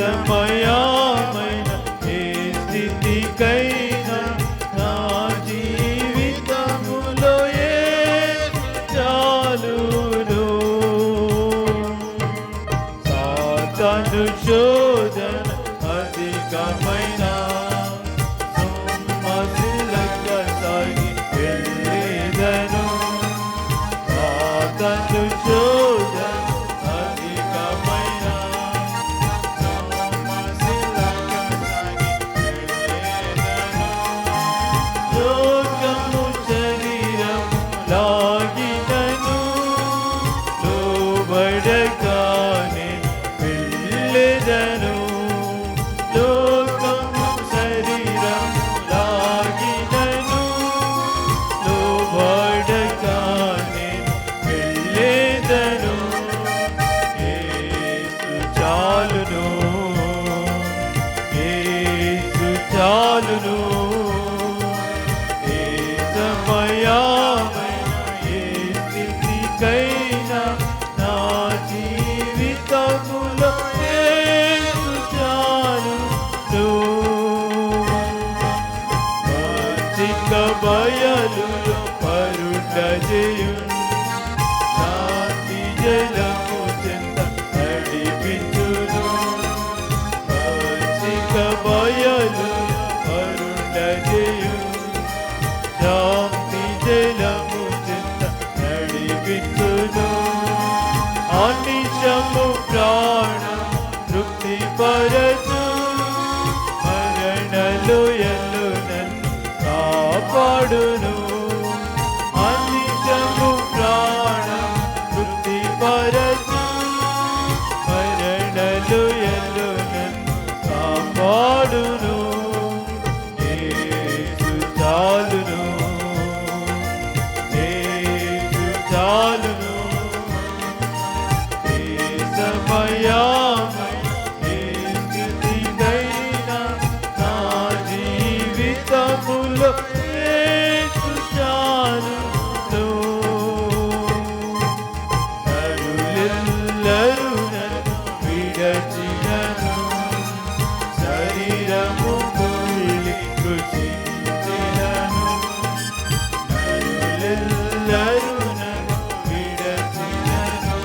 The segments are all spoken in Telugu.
సమయమైన ఏ స్థితికైనా నా జీవితములో యేసు చాలును. సాతాను శోధన అధికమైన సొమ్మసిలక సాగి వెళ్ళేదను. సాతాను శోధన అధికమైన సొమ్మసిలక సాగి వెళ్ళేదను. లోకము శరీరము లాగినను లోబడగానే వెళ్ళెదను. లోకము శరీరము లాగినను లోబడగానే వెళ్ళెదను. యేసు చాలును, యేసు చాలును. ఏ సమయమైన ఏ స్థితికైనా నా జీవితములో యేసు చాలును. పచ్చిక బయలులో పరుట చేయును, శాంతి జలము చెంత నడిపించును. పచ్చిక బయలులో పరుట చేయును, శాంతి జలము చెంత నడిపించును. అనిశము ప్రాణం తృప్తి పరచు, మరణలోయలో నన్ను కాపాడును. అనిశము ప్రాణం తృప్తి పరచు, మరణలోయలో నన్ను కాపాడును. యేసు చాలును, యేసు చాలును. ఏ సమయమైన ఏ స్థితికైనా నా జీవితములో యేసు చాలును. నరులెల్లరూ నన్ను విడచినను, శరీరము కుళ్ళి కృషించినను. నరులెల్లరూ నన్ను విడచినను,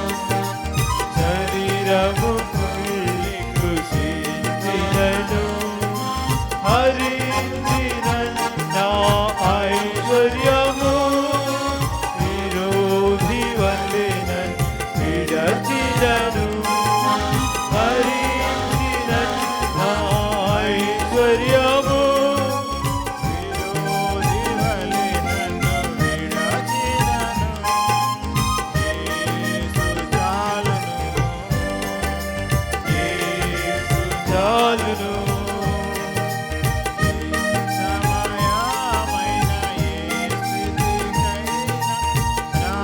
శరీరము కుళ్ళి కృషించినను. హరించినను నా ఐశ్వర్యము, విరోధి వల్లే నన్ను విడచినను. హరించినను నా ఐశ్వర్యము, విరోధి వల్లే నన్ను విడచినను. యేసు చాలును, యేసు చాలును. సమయమైన ఏ స్థితికైనా నా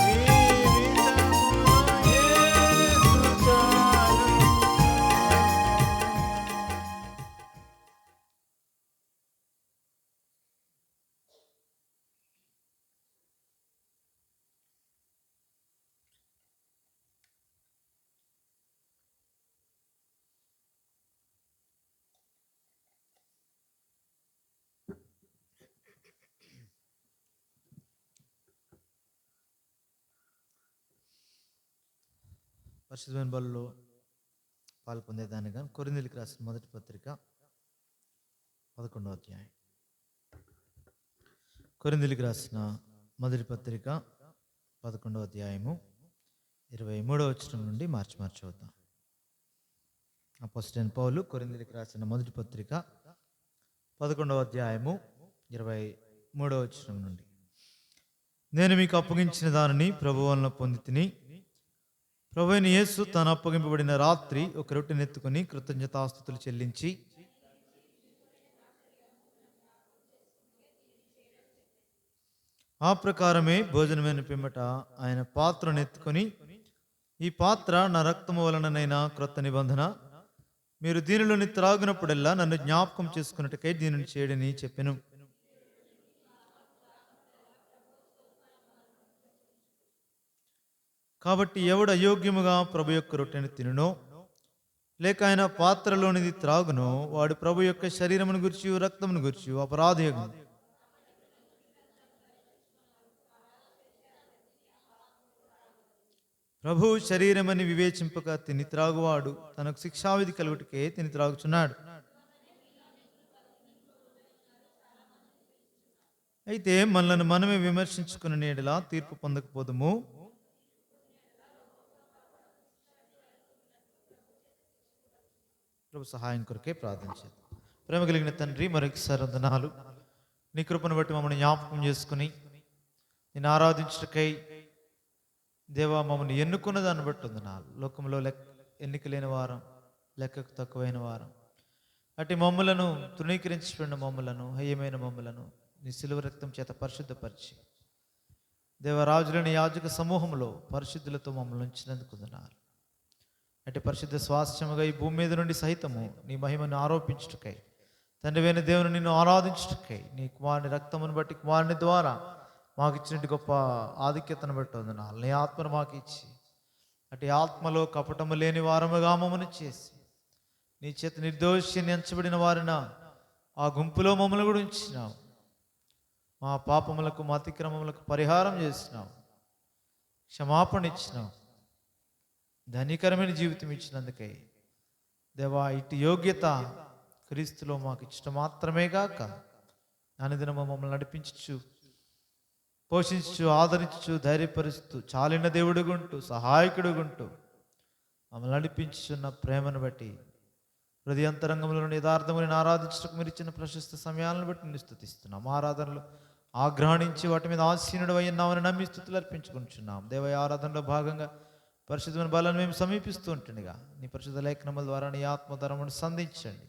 జీవితములో యేసు చాలును. పరిశుద్ధమైన బలులో పాల్పొందేదానిగా కొరింథీయులకు రాసిన మొదటి పత్రిక 11వ అధ్యాయం. కొరింథీయులకు రాసిన మొదటి పత్రిక 11వ అధ్యాయము 23వ వచనం నుండి మార్చి చదువుతాం. అపోస్తలుడైన పౌలు కొరింథీయులకు రాసిన మొదటి పత్రిక 11వ అధ్యాయము 23వ వచనం నుండి. నేను మీకు అప్పగించిన దానిని ప్రభువు వలన పొంది తిని, ప్రభువైన యేసు తాను అప్పగింపబడిన రాత్రి ఒక రొట్టెనెత్తుకొని కృతజ్ఞతాస్తుతులు చెల్లించి, ఆ ప్రకారమే భోజనమైన పిమ్మట ఆయన పాత్రను ఎత్తుకొని, ఈ పాత్ర నా రక్తము వలననైనా క్రొత్త నిబంధన, మీరు దీనిలోని త్రాగినప్పుడల్లా నన్ను జ్ఞాపకం చేసుకున్నట్టుకై దీనిని చేయడని చెప్పెను. కాబట్టి ఎవడు అయోగ్యముగా ప్రభు యొక్క రొట్టెను తినునో, లేక ఆయన పాత్రలోనిది త్రాగునో వాడు ప్రభు యొక్క శరీరమును గురించి రక్తమును గురించి అపరాధయగును. ప్రభు శరీరమని వివేచింపక తిని త్రాగువాడు తనకు శిక్షావిధి కలుగుటకే తిని త్రాగుచున్నాడు. అయితే మనలను మనమే విమర్శించుకున్న నీడలా తీర్పు పొందకపోదుము. ప్రభు సహాయం కొరకే ప్రార్థించేది. ప్రేమ కలిగిన తండ్రి, మరొకసారి వందనాలు. నీ కృపను బట్టి మమ్మల్ని జ్ఞాపకం చేసుకుని నేను ఆరాధించుటకై దేవా మమ్మల్ని ఎన్నుకున్న దాన్ని బట్టి వందనాలు. లోకంలో ఎన్నిక లేని వారం, లెక్కకు తక్కువైన వారం, అటు మమ్మలను తృణీకరించిన మమ్మలను, హయ్యమైన మమ్మలను నీ సిలువ రక్తం చేత పరిశుద్ధపరిచి దేవరాజులని యాజక సమూహంలో పరిశుద్ధులతో మమ్మల్ని ఉంచినందుకు వందనాలు. అటు పరిశుద్ధ స్వాస్థ్యముగా ఈ భూమి మీద నుండి సహితము నీ మహిమను ఆరోపించుటకై, తండ్రివైన దేవుని నిన్ను ఆరాధించుటకై, నీ కుమారుని రక్తమును బట్టి, కుమారుని ద్వారా మాకు ఇచ్చినట్టు గొప్ప ఆధిక్యతను బట్టి వందనాలు. నీ ఆత్మను మాకు ఇచ్చి అటు ఆత్మలో కపటము లేని వారముగా మమ్మల్ని చేసి నీ చేత నిర్దోషిని ఎంచబడిన వారిన ఆ గుంపులో మమ్మల్ని కూడా ఉంచినావు. మా పాపములకు, మా అతిక్రమములకు పరిహారం చేసినావు, క్షమాపణ ఇచ్చినావు, ధనికరమైన జీవితం ఇచ్చినందుకై దేవా ఇటు యోగ్యత క్రీస్తులో మాకు ఇష్టం మాత్రమే గాక అనుదినము మమ్మల్ని నడిపించు, పోషించు, ఆదరించు, ధైర్యపరుస్తూ, చాలిన దేవుడుగుంటూ, సహాయకుడుగుంటూ మమ్మల్ని నడిపించున్న ప్రేమను బట్టి, హృదయంతరంగంలో యథార్థముని ఆరాధించడానికి మీరు ఇచ్చిన ప్రశస్త సమయాలను బట్టి నేను స్తుతిస్తున్నాం. ఆరాధనలు ఆగ్రహించి వాటి మీద ఆసీనుడు అయ్యున్నామని నమ్మి స్తుతులు అర్పించుకుంటున్నాం. దేవయ ఆరాధనలో భాగంగా పరిశుద్ధమైన బలాన్ని మేము సమీపిస్తూ ఉంటుండగా నీ పరిశుద్ధ లేఖనముల ద్వారా నీ ఆత్మధర్మను సంధించండి,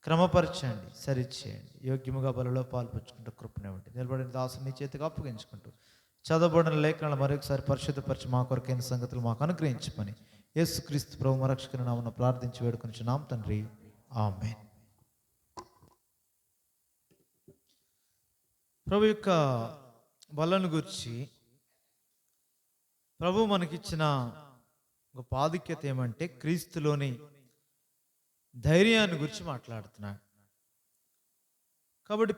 క్రమపరచండి, సరిచేయండి. యోగ్యముగా బలలో పాల్పంచుకుంటూ కృపనివ్వండి. నిలబడిన దాసుని నీ చేతికి అప్పగించుకుంటూ చదవబడిన లేఖనాలు మరొకసారి పరిశుద్ధపరిచి మా కొరకైన సంగతులు మాకు అనుగ్రహించమని యేసుక్రీస్తు ప్రభు రక్షకుని నామమున ప్రార్థించి వేడుకొనుచున్నాం తండ్రి, ఆమేన్. ప్రభు యొక్క బలను గురించి ప్రభు మనకిచ్చిన గొప్ప ఆధిక్యత ఏమంటే క్రీస్తులోని ధైర్యాన్ని గురించి మాట్లాడుతున్నాడు. కాబట్టి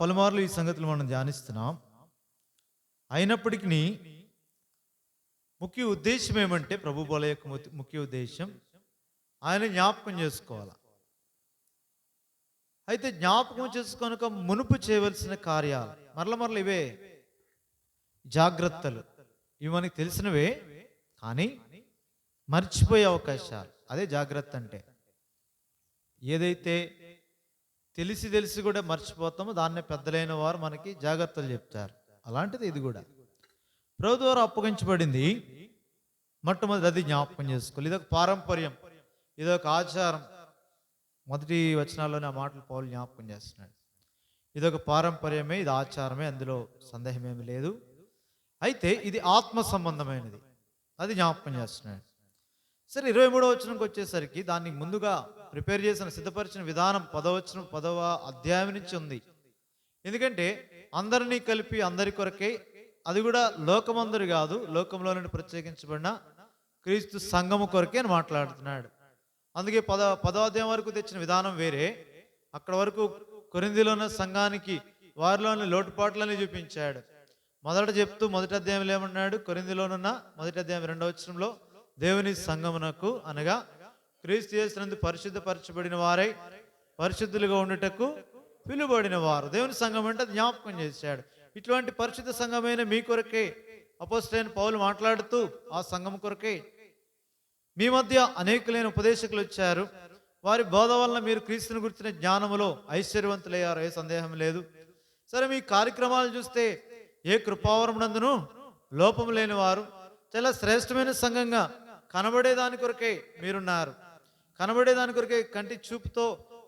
పలుమార్లు ఈ సంగతులు మనం ధ్యానిస్తున్నాం. అయినప్పటికీ ముఖ్య ఉద్దేశం ఏమంటే, ప్రభు బల యొక్క ముఖ్య ఉద్దేశం ఆయన జ్ఞాపకం చేసుకోవాలి. అయితే జ్ఞాపకం చేసుకోనక మునుపు చేయవలసిన కార్యాలు మరల ఇవే జాగ్రత్తలు, ఇవి మనకి తెలిసినవే కానీ మర్చిపోయే అవకాశాలు. అదే జాగ్రత్త అంటే. ఏదైతే తెలిసి కూడా మర్చిపోతామో దాన్నే పెద్దలైన వారు మనకి జాగ్రత్తలు చెప్తారు. అలాంటిది ఇది కూడా. ప్రభు ద్వారా అప్పగించబడింది మొట్టమొదటి అది జ్ఞాపకం చేసుకోవాలి. ఇదొక పారంపర్యం, ఇదొక ఆచారం. మొదటి వచనాల్లోనే ఆ మాటలు పౌలు జ్ఞాపకం చేస్తున్నాడు. ఇదొక పారంపర్యమే, ఇది ఆచారమే, అందులో సందేహమేమి లేదు. అయితే ఇది ఆత్మ సంబంధమైనది, అది జ్ఞాపకం చేస్తున్నాడు. సరే, 23వ వచనంకి వచ్చేసరికి దాన్ని ముందుగా ప్రిపేర్ చేసిన, సిద్ధపరిచిన విధానం 10వ అధ్యాయం నుంచి ఉంది. ఎందుకంటే అందరినీ కలిపి అందరి కొరకే, అది కూడా లోకమందరు కాదు, లోకంలో నుండి ప్రత్యేకించబడిన క్రీస్తు సంఘము కొరకే అని మాట్లాడుతున్నాడు. అందుకే 10వ అధ్యాయం వరకు తెచ్చిన విధానం వేరే. అక్కడ వరకు కొరింథీలో ఉన్న సంఘానికి వారిలోని లోటుపాట్లని చూపించాడు. మొదటి అధ్యాయంలో ఏమన్నాడు? కొరింథీలోనున్న మొదటి అధ్యాయం 2వ వచనంలో దేవుని సంఘమునకు అనగా క్రీస్తు యేసునందు పరిశుద్ధపరచబడిన వారై పరిశుద్ధులుగా ఉండుటకు పిలువబడిన వారు. దేవుని సంఘం అంటే అది జ్ఞాపకం చేశాడు. ఇటువంటి పరిశుద్ధ సంఘమైన మీ కొరకే అపోస్తలుడైన పౌలు మాట్లాడుతూ ఆ సంఘం కొరకే మీ మధ్య అనేకులైన ఉపదేశకులు వచ్చారు, వారి బోధ వలన మీరు క్రీస్తుని గురించిన జ్ఞానములో ఐశ్వర్యవంతులయ్యారు, ఏ సందేహం లేదు. సరే, మీ కార్యక్రమాలు చూస్తే ఏ కృపావరమునందును లోపము లేని వారు, చాలా శ్రేష్టమైన సంఘంగా కనబడేదాని కొరకే మీరున్నారు. కనబడేదాని కొరకే కంటి చూపుతో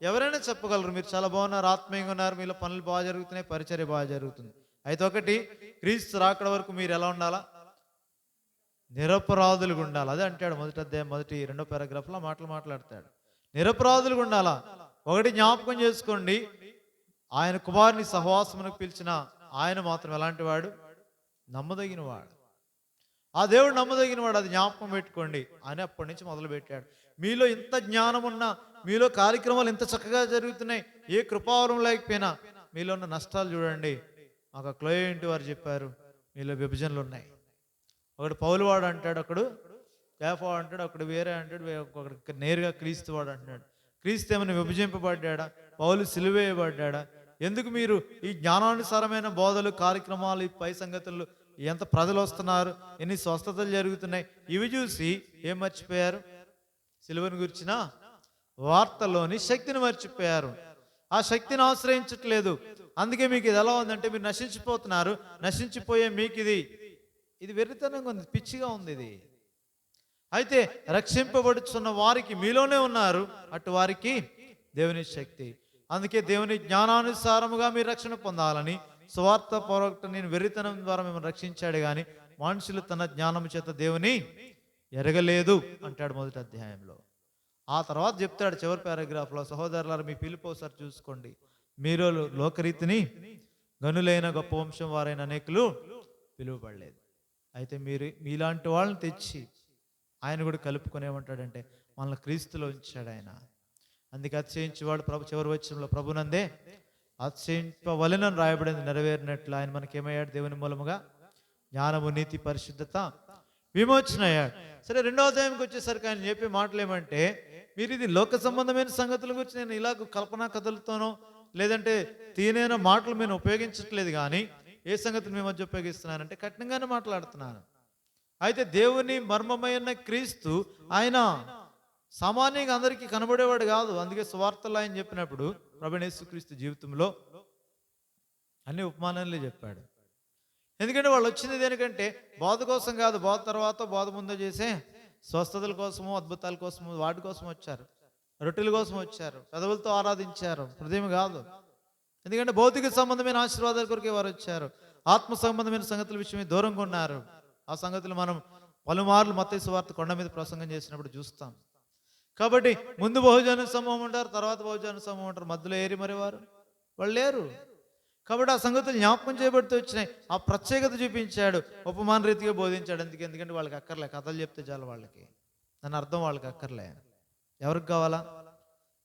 ఎవరైనా చెప్పగలరు మీరు చాలా బాగున్నారు, ఆత్మీయంగా ఉన్నారు, మీలో పనులు బాగా జరుగుతున్నాయి, పరిచర్య బాగా జరుగుతుంది. అయితే ఒకటి, క్రీస్తు రాకడ వరకు మీరు ఎలా ఉండాలా? నిరపరాధులుగా ఉండాలి. అదే అంటాడు మొదటి అధ్యాయం 2వ పారాగ్రాఫ్లో మాట్లాడతాడు. నిరపరాధులుగా ఉండాలా. ఒకటి జ్ఞాపకం చేసుకోండి, ఆయన కుమారుని సహవాసమునకు పిలిచిన ఆయన మాత్రం ఎలాంటి వాడు? నమ్మదగిన వాడు. ఆ దేవుడు నమ్మదగిన వాడు, అది జ్ఞాపకం పెట్టుకోండి అని అప్పటి నుంచి మొదలు పెట్టాడు. మీలో ఇంత జ్ఞానం ఉన్నా, మీలో కార్యక్రమాలు ఇంత చక్కగా జరుగుతున్నాయి, ఏ కృపావరం లేకపోయినా మీలో ఉన్న నష్టాలు చూడండి. మాకు క్లయింట్ వారు చెప్పారు, మీలో విభజనలు ఉన్నాయి. ఒకడు పౌలు వాడు అంటాడు, ఒకడు కేఫా అంటాడు, ఒకడు వేరే అంటాడు, ఒకడు నేరుగా క్రీస్తు వాడు అంటున్నాడు. క్రీస్తు ఏమైనా విభజింపబడ్డా? పౌలు సిలువేయబడ్డా? ఎందుకు మీరు ఈ జ్ఞానానుసారమైన బోధలు, కార్యక్రమాలు, ఈ పై సంగతులు, ఎంత ప్రజలు వస్తున్నారు, ఎన్ని స్వస్థతలు జరుగుతున్నాయి, ఇవి చూసి ఏం మర్చిపోయారు? సిలువను గురించిన వార్తల్లోని శక్తిని మర్చిపోయారు. ఆ శక్తిని ఆశ్రయించట్లేదు. అందుకే మీకు ఇది ఎలా ఉందంటే, మీరు నశించిపోతున్నారు. నశించిపోయే మీకు ఇది వెర్రితనంగా ఉంది, పిచ్చిగా ఉంది ఇది. అయితే రక్షింపబడుచున్న వారికి మీలోనే ఉన్నారు, అటు వారికి దేవుని శక్తి. అందుకే దేవుని జ్ఞానానుసారముగా మీరు రక్షణ పొందాలని స్వార్థ పూర్వక నేను వెర్రితనం ద్వారా మిమ్మల్ని రక్షించాడు, కానీ మనుషులు తన జ్ఞానం చేత దేవుని ఎరగలేదు అంటాడు మొదటి అధ్యాయంలో. ఆ తర్వాత చెప్తాడు చివరి పారాగ్రాఫ్లో, సహోదరులారా మీ పిలుపు ఒకసారి చూసుకోండి, మీరు లోకరీతిని గనులైన గొప్ప వంశం వారైన అనేకులు పిలువబడలేదు. అయితే మీరు మీలాంటి వాళ్ళని తెచ్చి ఆయన కూడా కలుపుకునేమంటాడంటే, మనల్ని క్రీస్తులో ఉంచాడు ఆయన. అందుకే అతిశయించేవాడు ప్రభు చివరి వచనంలో ప్రభునందే అతిశయింపవలెనని రాయబడింది నెరవేరినట్లు ఆయన మనకేమయ్యాడు? దేవుని మూలముగా జ్ఞానము, నీతి, పరిశుద్ధత, విమోచన అయ్యాడు. సరే, రెండవ అధ్యాయంకి వచ్చేసరికి ఆయన చెప్పే మాటలు ఏమంటే, మీరు ఇది లోక సంబంధమైన సంగతుల గురించి నేను ఇలాగ కల్పనా కథలతోనో లేదంటే తీనైన మాటలు నేను ఉపయోగించట్లేదు, కానీ ఏ సంగతులు మీ మధ్య ఉపయోగిస్తున్నానంటే కఠినంగానే మాట్లాడుతున్నాను. అయితే దేవుని మర్మమైన క్రీస్తు ఆయన సామాన్యంగా అందరికీ కనబడేవాడు కాదు. అందుకే సువార్తలు ఆయన చెప్పినప్పుడు ప్రభువైన యేసుక్రీస్తు జీవితంలో అన్ని ఉపమానాలే చెప్పాడు. ఎందుకంటే వాళ్ళు వచ్చింది దేనికంటే బోధ కోసం కాదు, బోధ తర్వాత బోధ ముందు చేసే స్వస్థతల కోసము, అద్భుతాల కోసము, వాటి కోసం వచ్చారు, రొట్టెల కోసం వచ్చారు, పెదవులతో ఆరాధించారు, హృదయం కాదు. ఎందుకంటే భౌతిక సంబంధమైన ఆశీర్వాదాల కొరకే వారు వచ్చారు. ఆత్మ సంబంధమైన సంగతుల విషయమే దూరంగా ఉన్నారు. ఆ సంగతులు మనం పలుమార్లు మత్తయి సువార్త కొండ మీద ప్రసంగం చేసినప్పుడు చూస్తాం. కాబట్టి ముందు బహుజన సమూహం ఉంటారు, తర్వాత బహుజన సమూహం ఉంటారు, మధ్యలో ఏరి మరి వాళ్ళు లేరు. కాబట్టి ఆ సంగతులు జ్ఞాపకం చేయబడుతూ వచ్చినాయి. ఆ ప్రత్యేకత చూపించాడు, ఉపమాన రీతిగా బోధించాడు. ఎందుకంటే వాళ్ళకి అక్కర్లే, కథలు చెప్తే చాలు వాళ్ళకి, దాని అర్థం వాళ్ళకి అక్కర్లే. ఎవరికి కావాలా?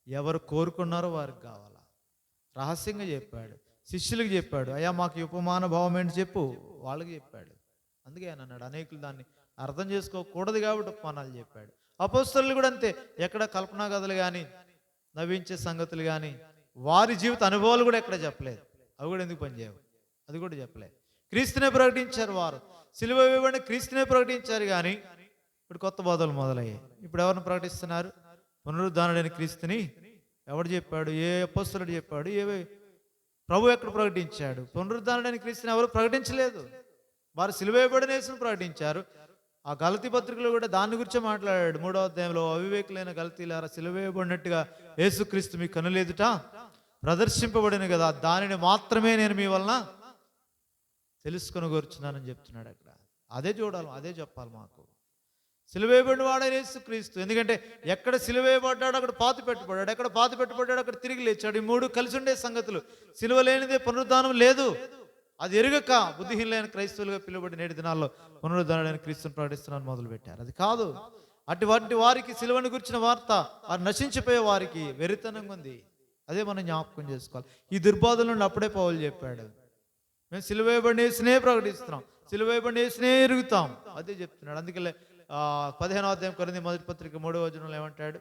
ఎవరు కోరుకున్నారో వారికి కావాలా. రహస్యంగా చెప్పాడు, శిష్యులకు చెప్పాడు, అయ్యా మాకు ఉపమాన భావం ఏంటి చెప్పు, వాళ్ళకి చెప్పాడు. అందుకే ఆయన అన్నాడు, అనేకులు దాన్ని అర్థం చేసుకోకూడదు కాబట్టి ఉపమానాలు చెప్పాడు. అపోస్తలులు కూడా అంతే, ఎక్కడ కల్పనా కథలు కానీ, నవ్వించే సంగతులు కానీ, వారి జీవిత అనుభవాలు కూడా ఎక్కడ చెప్పలేదు. అవి కూడా ఎందుకు పనిచేయవు, అది కూడా చెప్పలేదు. క్రీస్తునే ప్రకటించారు వారు, సిలువ వేయబడిన క్రీస్తునే ప్రకటించారు. కానీ ఇప్పుడు కొత్త బోధలు మొదలయ్యాయి. ఇప్పుడు ఎవరిని ప్రకటిస్తున్నారు? పునరుద్ధానుడైన క్రీస్తుని ఎవడు చెప్పాడు? ఏ అపోస్తలుడు చెప్పాడు? ప్రభు ఎక్కడ ప్రకటించాడు? పునరుద్ధానుడైన క్రీస్తుని ఎవరు ప్రకటించలేదు. వారు సిలువ వేయబడిన యేసును ప్రకటించారు. ఆ గలతీ పత్రికలో కూడా దాని గురించే మాట్లాడాడు. 3వ అధ్యాయంలో, అవివేకులైన గలతీలారా సిలువ వేయబడినట్టుగా యేసుక్రీస్తు మీ కనులెదుట ప్రదర్శింపబడిన కదా, దానిని మాత్రమే నేను మీ వలన తెలుసుకొని కోరుచున్నానని చెప్తున్నాడు. అక్కడ అదే చూడాలి, అదే చెప్పాలి మాకు. సిలువేయబడిన వాడే యేసుక్రీస్తు. ఎందుకంటే ఎక్కడ సిలువేయబడ్డాడు అక్కడ పాతి పెట్టబడ్డాడు, ఎక్కడ పాతి పెట్టబడ్డాడు అక్కడ తిరిగి లేచాడు. ఈ మూడు కలిసి ఉండే సంగతులు. సిలువ లేనిదే పునరుద్ధానం లేదు. అది ఎరుగక బుద్ధిహీనులైన క్రైస్తవులుగా పిలువబడి నేటి దినాల్లో పునరుద్ధానుడైన క్రీస్తుని ప్రకటిస్తున్నాను మొదలుపెట్టారు. అది కాదు. అటువంటి వారికి సిలువను గురించిన వార్త వారు నశించిపోయే వారికి వెరితనంగా ఉంది. అదే మనం జ్ఞాపకం చేసుకోవాలి. ఈ దుర్బాధల నుండి అప్పుడే పౌలు చెప్పాడు, మేము సిలువేయబడిన యేసునే ప్రకటిస్తున్నాం, సిలువేయబడిన యేసునే ఎరుగుతాం, అదే చెప్తున్నాడు. అందుకే 15వ అధ్యాయం కొరింథీ మొదటి పత్రిక 3వ వచనంలో ఏమంటాడు?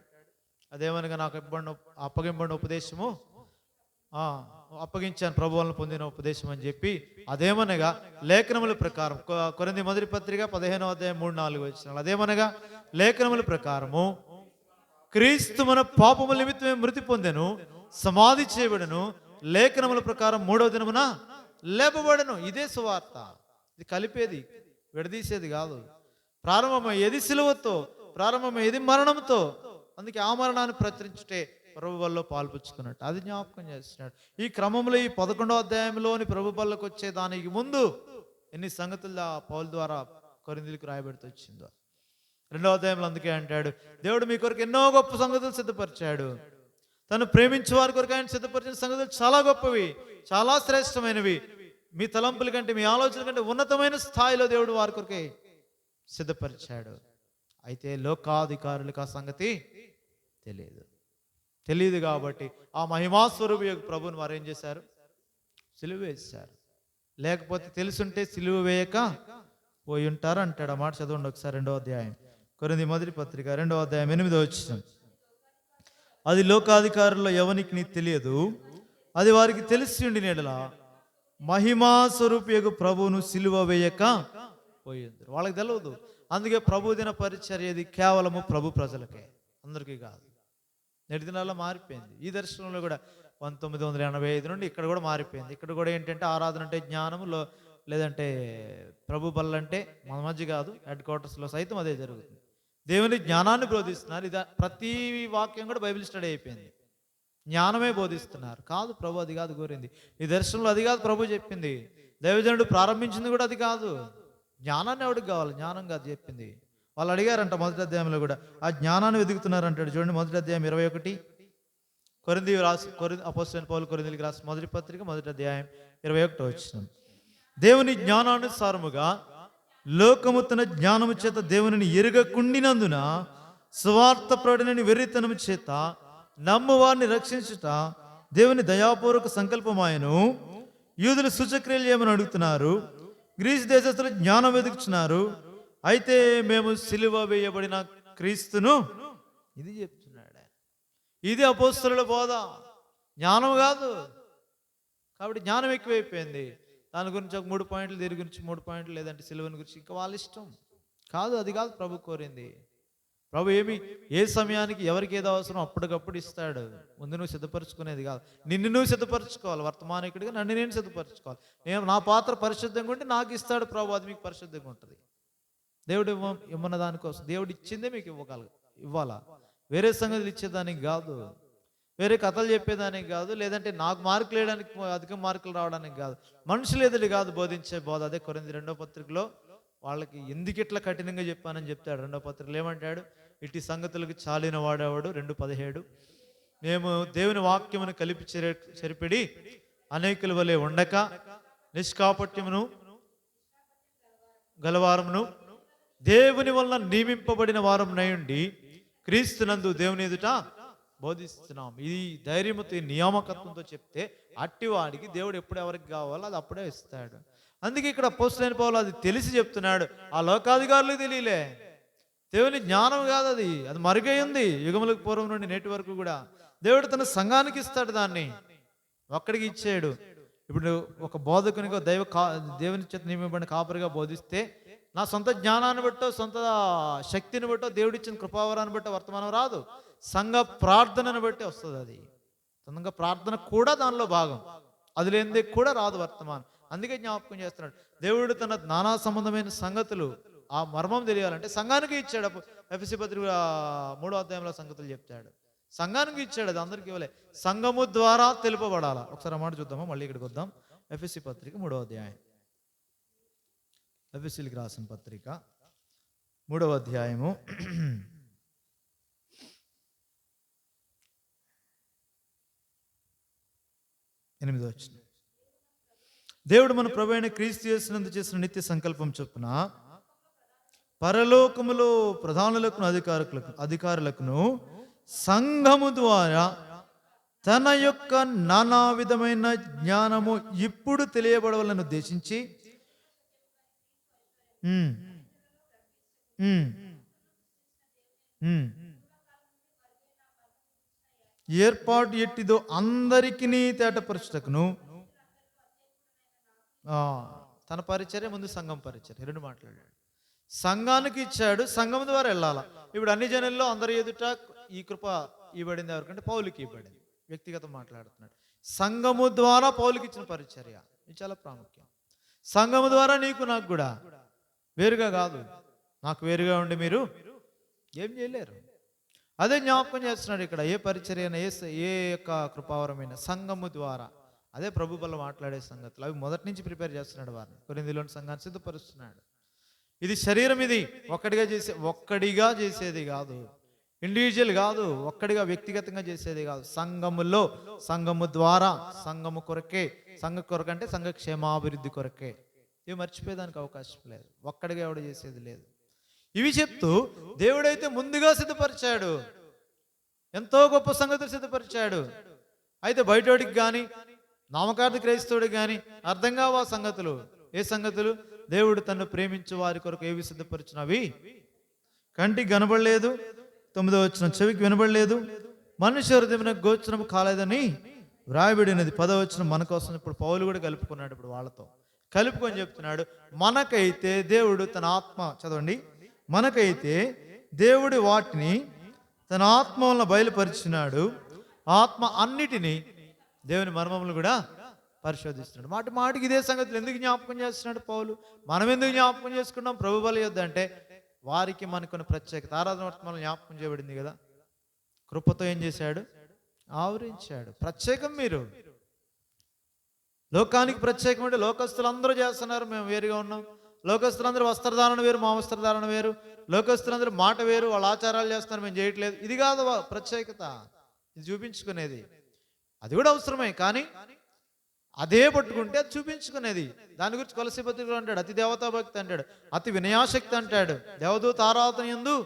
అదేమనగా నాకు అప్పగింపబడిన ఉపదేశము, అప్పగించాను ప్రభు వలన పొందిన ఉపదేశం అని చెప్పి, అదేమనగా లేఖనముల ప్రకారం. కొరింథీ మొదటి పత్రిక 15వ అధ్యాయం 3-4 వచనాలు. అదేమనగా లేఖనముల ప్రకారము క్రీస్తు మన పాపముల నిమిత్తమే మృతి పొందెను, సమాధి చేయబడను, లేఖనముల ప్రకారం 3వ దినమున లేపబడను. ఇదే సువార్త. ఇది కలిపేది, విడదీసేది కాదు. ప్రారంభమయ్యేది సిలువతో, ప్రారంభమయ్యేది మరణంతో. అందుకే ఆ మరణాన్ని ప్రచురించుటే ప్రభు వల్ల పాల్పుచ్చుకున్నట్టు అది జ్ఞాపకం చేస్తున్నాడు. ఈ క్రమంలో ఈ 11వ అధ్యాయంలోని ప్రభు బల్లకు వచ్చే దానికి ముందు ఎన్ని సంగతులు పౌలు ద్వారా కొరింథీయులకు రాయబడుతూ వచ్చిందో. 2వ అధ్యాయంలో అందుకే అంటాడు, దేవుడు మీ కొరకు ఎన్నో గొప్ప సంగతులు సిద్ధపరిచాడు. తను ప్రేమించే వారి కొరకు ఆయన సిద్ధపరిచిన సంగతులు చాలా గొప్పవి, చాలా శ్రేష్టమైనవి. మీ తలంపుల కంటే, మీ ఆలోచన కంటే ఉన్నతమైన స్థాయిలో దేవుడు వారి కొరకే సిద్ధపరిచాడు. అయితే లోకాధికారులకు ఆ సంగతి తెలియదు కాబట్టి ఆ మహిమాస్వరూపి యొక్క ప్రభువుని వారు ఏం చేశారు? సిలువ వేశారు. లేకపోతే తెలుసుంటే సిలువ వేయక పోయి ఉంటారు అంటాడు. ఆ మాట చదవండి ఒకసారి. 2వ అధ్యాయం కొరింథీ మొదటి పత్రిక 2వ అధ్యాయం 8వ వచనం. అది లోకాధికారుల్లో ఎవనికి నీ తెలియదు, అది వారికి తెలిసి ఉండిన యెడల మహిమా స్వరూపియగు ప్రభువును సిలువ వేయక పోయింది. వాళ్ళకి తెలియదు. అందుకే ప్రభు దిన పరిచర్య ఇది కేవలము ప్రభు ప్రజలకే, అందరికీ కాదు. నేటి దినాల్లో మారిపోయింది. ఈ దర్శనంలో కూడా 1985 నుండి ఇక్కడ కూడా మారిపోయింది. ఇక్కడ కూడా ఏంటంటే ఆరాధన అంటే జ్ఞానము, లేదంటే ప్రభు బల్ల అంటే మన మధ్య కాదు, హెడ్ క్వార్టర్స్లో సైతం అదే జరుగుతుంది. దేవుని జ్ఞానాన్ని బోధిస్తున్నారు. ఇది ప్రతి వాక్యం కూడా బైబిల్ స్టడీ అయిపోయింది. జ్ఞానమే బోధిస్తున్నారు. కాదు ప్రభు అది కాదు కోరింది. ఈ దర్శనంలో అది కాదు ప్రభు చెప్పింది. దైవజనుడు ప్రారంభించింది కూడా అది కాదు. జ్ఞానాన్ని ఎవరికి కావాలి? జ్ఞానం కాదు చెప్పింది. వాళ్ళు అడిగారంట మొదటి అధ్యాయంలో కూడా, ఆ జ్ఞానాన్ని వెతుకుతున్నారు అంటాడు. చూడండి మొదటి అధ్యాయం 21 అపోస్తలుడైన పౌలు కొరింథీయులకు రాసిన మొదటి పత్రిక మొదటి అధ్యాయం 21వ వచనం. దేవుని జ్ఞానానుసారముగా లోకము తన జ్ఞానము చేత దేవునిని ఎరుగకుండినందున స్వార్థ ప్రకటనని వెర్రితనము చేత నమ్మువారిని రక్షించుట దేవుని దయాపూర్వక సంకల్పమాయను. యూదులు సూచక్రియలు చేయమని అడుగుతున్నారు, గ్రీసు దేశస్తులు జ్ఞానం వెతుకుతున్నారు, అయితే మేము సిలువ వేయబడిన క్రీస్తును, ఇది చెప్తున్నాడు. ఇది అపోస్తలుల బోధ, జ్ఞానం కాదు. కాబట్టి జ్ఞానం ఎక్కువైపోయింది. దాని గురించి ఒక 3 పాయింట్లు, దీని గురించి 3 పాయింట్లు, లేదంటే సిలువని గురించి ఇంకా వాళ్ళ ఇష్టం. కాదు, అది కాదు ప్రభు కోరింది. ప్రభు ఏ సమయానికి ఎవరికి ఏదో అవసరం అప్పటికప్పుడు ఇస్తాడు. ముందు నువ్వు సిద్ధపరచుకునేది కాదు. నిన్ను నువ్వు సిద్ధపరచుకోవాలి. వర్తమానికుడిగా నన్ను నేను సిద్ధపరచుకోవాలి. నా పాత్ర పరిశుద్ధంగా ఉంటే నాకు ఇస్తాడు ప్రభు, అది మీకు పరిశుద్ధంగా ఉంటుంది. దేవుడు ఇమ్మన్న దానికోసం, దేవుడు ఇచ్చిందే మీకు ఇవ్వాలా. వేరే సంగతులు ఇచ్చేదానికి కాదు, వేరే కథలు చెప్పేదానికి కాదు, లేదంటే నాకు మార్కులు వేయడానికి, అధిక మార్కులు రావడానికి కాదు, మనుషులు ఎదుటి కాదు బోధించే బోధ. అదే కొరింథీ 2వ పత్రికలో వాళ్ళకి ఎందుకు ఇట్లా కఠినంగా చెప్పానని చెప్తాడు. 2వ పత్రికలో ఏమంటాడు? ఇటు సంగతులకు చాలిన వాడేవాడు 2:17. మేము దేవుని వాక్యమును కలిపి చెరిపిడి అనేకుల వలె ఉండక నిష్కాపట్యమును గలవారమును దేవుని వలన నియమింపబడిన వారం నయుండి క్రీస్తునందు దేవుని ఎదుట బోధిస్తున్నాం. ఇది ధైర్యముతో, నియామకత్వంతో చెప్తే అట్టివాడికి దేవుడు ఎప్పుడు ఎవరికి కావాలో అది అప్పుడే ఇస్తాడు. అందుకే ఇక్కడ అపోస్తలుడైన పౌలు అది తెలిసి చెప్తున్నాడు. ఆ లోకాధికారులకు తెలియలే. దేవుని జ్ఞానం కాదు, అది మరుగై ఉంది. యుగములకు పూర్వం నుండి నేటి వరకు కూడా దేవుడు తన సంఘానికి ఇస్తాడు. దాన్ని ఒక్కడికి ఇచ్చాడు. ఇప్పుడు ఒక బోధకునిగా దేవుని చేత నియమింపబడిన కాపరిగా బోధిస్తే నా సొంత జ్ఞానాన్ని బట్టో, సొంత శక్తిని బట్టో, దేవుడిచ్చిన కృపావరాన్ని బట్టో వర్తమానం రాదు. సంఘ ప్రార్థనను బట్టి వస్తుంది. అది సంఘ ప్రార్థన కూడా దానిలో భాగం. అది లేనిదే కూడా రాదు వర్తమానం. అందుకే జ్ఞాపకం చేస్తున్నాడు. దేవుడు తన నానా సంబంధమైన సంగతులు, ఆ మర్మం తెలియాలంటే సంఘానికి ఇచ్చాడు. ఎఫెసీ పత్రిక 3వ అధ్యాయంలో సంగతులు చెప్తాడు. సంఘానికి ఇచ్చాడు, అది అందరికీ ఇవ్వలే. సంఘము ద్వారా తెలుపబడాలా. ఒకసారి మాట చూద్దామా, మళ్ళీ ఇక్కడికి వద్దాం. ఎఫెసీ పత్రిక 3వ అధ్యాయం, ఎఫెసీలకు రాసిన పత్రిక 3వ అధ్యాయము 8వ వచనం. దేవుడు మన ప్రభువైన క్రీస్తు యేసునందు చేసిన నిత్య సంకల్పం చొప్పున పరలోకములో ప్రధానులకును అధికారులకును సంఘము ద్వారా తన యొక్క నానా విధమైన జ్ఞానము ఇప్పుడు తెలియబడవలను ఉద్దేశించి ఏర్పాటు ఎట్టిదో అందరికీ తేటపరచుటకును, తన పరిచర్య ముందు సంఘం పరిచర్య, 2 మాట్లాడాడు. సంఘానికి ఇచ్చాడు, సంఘం ద్వారా వెళ్ళాలా. ఇప్పుడు అన్ని జనుల్లో అందరి ఎదుట ఈ కృప ఇవ్వబడింది ఎవరికంటే పౌలుకి ఇవ్వబడింది. వ్యక్తిగతం మాట్లాడుతున్నాడు. సంఘము ద్వారా పౌలుకి ఇచ్చిన పరిచర్య ఇది చాలా ప్రాముఖ్యం. సంఘము ద్వారా నీకు నాకు కూడా, వేరుగా కాదు. నాకు వేరుగా ఉండి మీరు ఏం చేయలేరు. అదే జ్ఞాపకం చేస్తున్నాడు ఇక్కడ. ఏ పరిచర్య అయినా, ఏ యొక్క కృపావరమైన సంఘము ద్వారా, అదే ప్రభు వల్ల మాట్లాడే సంగతులు అవి మొదటి నుంచి ప్రిపేర్ చేస్తున్నాడు. వారిని కొరింథీలోని సంఘాన్ని సిద్ధపరుస్తున్నాడు. ఇది శరీరం, ఇది ఒక్కడిగా చేసేది కాదు, ఇండివిజువల్ కాదు, ఒక్కడిగా వ్యక్తిగతంగా చేసేది కాదు. సంఘములో, సంఘము ద్వారా, సంఘము కొరకే. సంఘ కొరకు అంటే సంఘ క్షేమాభివృద్ధి కొరకే. ఇవి మర్చిపోయేదానికి అవకాశం లేదు. ఒక్కడిగా ఎవడు చేసేది లేదు. ఇవి చెప్తూ దేవుడైతే ముందుగా సిద్ధపరిచాడు. ఎంతో గొప్ప సంగతులు సిద్ధపరిచాడు. అయితే బయటోడికి కానీ నామకార్థ క్రైస్తవుడికి కానీ అర్థం కావు ఆ సంగతులు. ఏ సంగతులు? దేవుడు తన్ను ప్రేమించు వారి కొరకు ఏవి సిద్ధపరిచినవి కంటికి కనబడలేదు, 9వ వచనం చెవికి వినబడలేదు, మనుష్య హృదయమునకు గోచరం కాలేదని వ్రాయబడినది. 10వ వచనం మన కోసం ఇప్పుడు పౌలు కూడా కలుపుకున్నాడు. ఇప్పుడు వాళ్ళతో కలుపుకొని చెప్తున్నాడు, మనకైతే దేవుడు తన ఆత్మ, చదవండి, మనకైతే దేవుడు వాటిని తన ఆత్మ వలన బయలుపరిచినాడు. ఆత్మ అన్నిటినీ, దేవుని మర్మములు కూడా పరిశోధిస్తున్నాడు. మాటికి ఇదే సంగతులు ఎందుకు జ్ఞాపకం చేస్తున్నాడు పౌలు? మనం ఎందుకు జ్ఞాపకం చేసుకున్నాం ప్రభు బలి యొద్ద అంటే? వారికి మనకున్న ప్రత్యేకత. ఆరాధన వర్తమానం జ్ఞాపకం చేయబడింది కదా, కృపతో ఏం చేశాడు? ఆవరించాడు. ప్రత్యేకం మీరు. లోకానికి ప్రత్యేకం అంటే లోకస్తులు అందరూ చేస్తున్నారు, మేము వేరుగా ఉన్నాం. లోకస్తులందరూ వస్త్రధారణ వేరు, మా వస్త్రధారణ వేరు. లోకస్తులందరూ మాట వేరు, వాళ్ళ ఆచారాలు చేస్తున్నారు, మేము చేయట్లేదు. ఇది కాదు ప్రత్యేకత, ఇది చూపించుకునేది. అది కూడా అవసరమే, కానీ అదే పట్టుకుంటే అది చూపించుకునేది. దాని గురించి కొలసీ పత్రికలో అంటాడు, అతి దేవతా భక్తి అంటాడు, అతి వినయాశక్తి అంటాడు, దేవదూత ఆరాధన యందు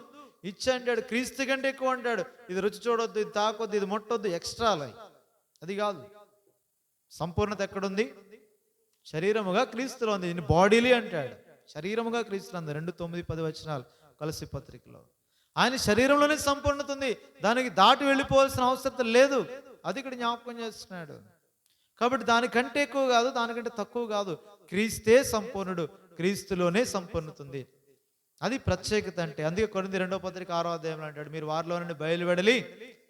ఇచ్చ అంటాడు, క్రీస్తు కంటే ఎక్కువ అంటాడు. ఇది రుచి చూడొద్దు, ఇది తాకొద్దు, ఇది ముట్టొద్దు, ఎక్స్ట్రా అది కాదు. సంపూర్ణత ఎక్కడుంది? శరీరముగా క్రీస్తులో ఉంది. దీన్ని బాడీలీ అంటాడు, శరీరముగా క్రీస్తులో ఉంది. 2:9-10 వచనాలు కొలసీ పత్రికలో. ఆయన శరీరంలోనే సంపూర్ణత ఉంది, దానికి దాటి వెళ్ళిపోవాల్సిన అవసరం లేదు. అది ఇక్కడ జ్ఞాపకం చేస్తున్నాడు. కాబట్టి దానికంటే ఎక్కువ కాదు, దానికంటే తక్కువ కాదు. క్రీస్తే సంపూర్ణుడు, క్రీస్తులోనే సంపూర్ణత ఉంది. అది ప్రత్యేకత అంటే. అందుకే కొరింథీ 2వ పత్రిక 6వ అధ్యాయంలో అంటాడు, మీరు వారిలో నుండి బయలువెడలి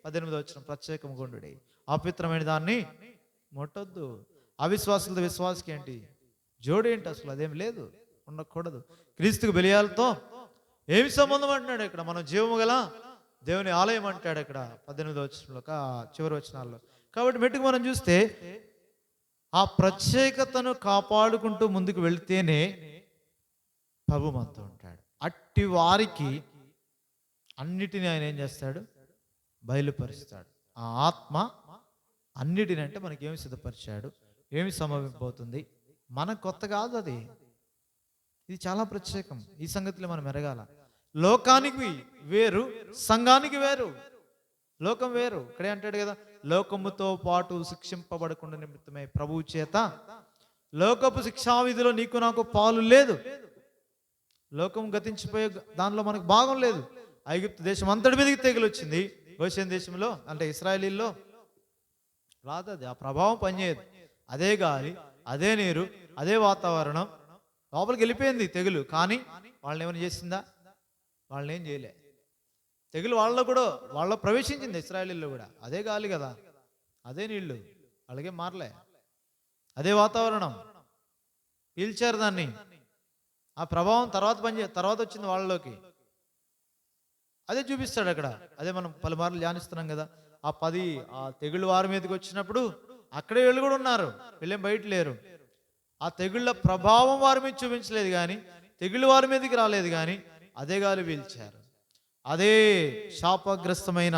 18వ వచనం ప్రత్యేకం గుండుడి, అపవిత్రమైన దాన్ని ముట్టొద్దు. అవిశ్వాసులతో విశ్వాసకి ఏంటి జోడు? ఏంటి అసలు? అదేం లేదు, ఉండకూడదు. క్రీస్తుకు బలియాలతో ఏమి సంబంధం అంటున్నాడు ఇక్కడ? మనం జీవము గల దేవుని ఆలయం అంటాడు ఇక్కడ 18వ వచనంలో, చివరి వచనాల్లో. కాబట్టి మెట్టుకు మనం చూస్తే ఆ ప్రత్యేకతను కాపాడుకుంటూ ముందుకు వెళితేనే ప్రభు మనతో ఉంటాడు. అట్టి వారికి అన్నిటినీ ఆయన ఏం చేస్తాడు? బయలుపరుస్తాడు. ఆ ఆత్మ అన్నిటిని అంటే మనకి ఏమి సిద్ధపరిచాడు, ఏమి సంభవించబోతుంది, మనకు కొత్త కాదు అది. ఇది చాలా ప్రత్యేకం. ఈ సంగతిలో మనం ఎరగాల. లోకానికి వేరు, సంఘానికి వేరు. లోకం వేరు. ఇక్కడే అంటాడు కదా, లోకముతో పాటు శిక్షింపబడకుండా నిమిత్తమై ప్రభువు చేత లోకపు శిక్షావిధిలో నీకు నాకు పాలు లేదు. లోకం గతించిపోయే దానిలో మనకు భాగం లేదు. ఐగుప్తు దేశం అంతటి మీదకి తెగులు వచ్చింది, గోషేన్ దేశంలో అంటే ఇశ్రాయేలీల్లో రాదు. అది ఆ ప్రభావం పనిచేయదు. అదే గాలి, అదే నీరు, అదే వాతావరణం లోపలికి వెళ్ళిపోయింది తెగులు. కానీ వాళ్ళని ఏమైనా చేసిందా? వాళ్ళని ఏం చేయలే. తెగులు వాళ్ళలో కూడా, వాళ్ళలో ప్రవేశించింది, ఇశ్రాయేలీల్లో కూడా. అదే గాలి కదా, అదే నీళ్లు, వాళ్ళకే మారలే. అదే వాతావరణం, పీల్చారు దాన్ని. ఆ ప్రభావం తర్వాత వచ్చింది వాళ్ళలోకి. అదే చూపిస్తాడు అక్కడ. అదే మనం పలుమార్లు ధ్యానిస్తున్నాం కదా. ఆ తెగుళ్ళు వారి మీదకి వచ్చినప్పుడు అక్కడే వీళ్ళు కూడా ఉన్నారు, వీళ్ళేం బయట లేరు. ఆ తెగుళ్ళ ప్రభావం వారి మీద చూపించలేదు కానీ, తెగుళ్ళు వారి మీదకి రాలేదు కానీ అదే గాలి పీల్చారు. అదే శాపగ్రస్తమైన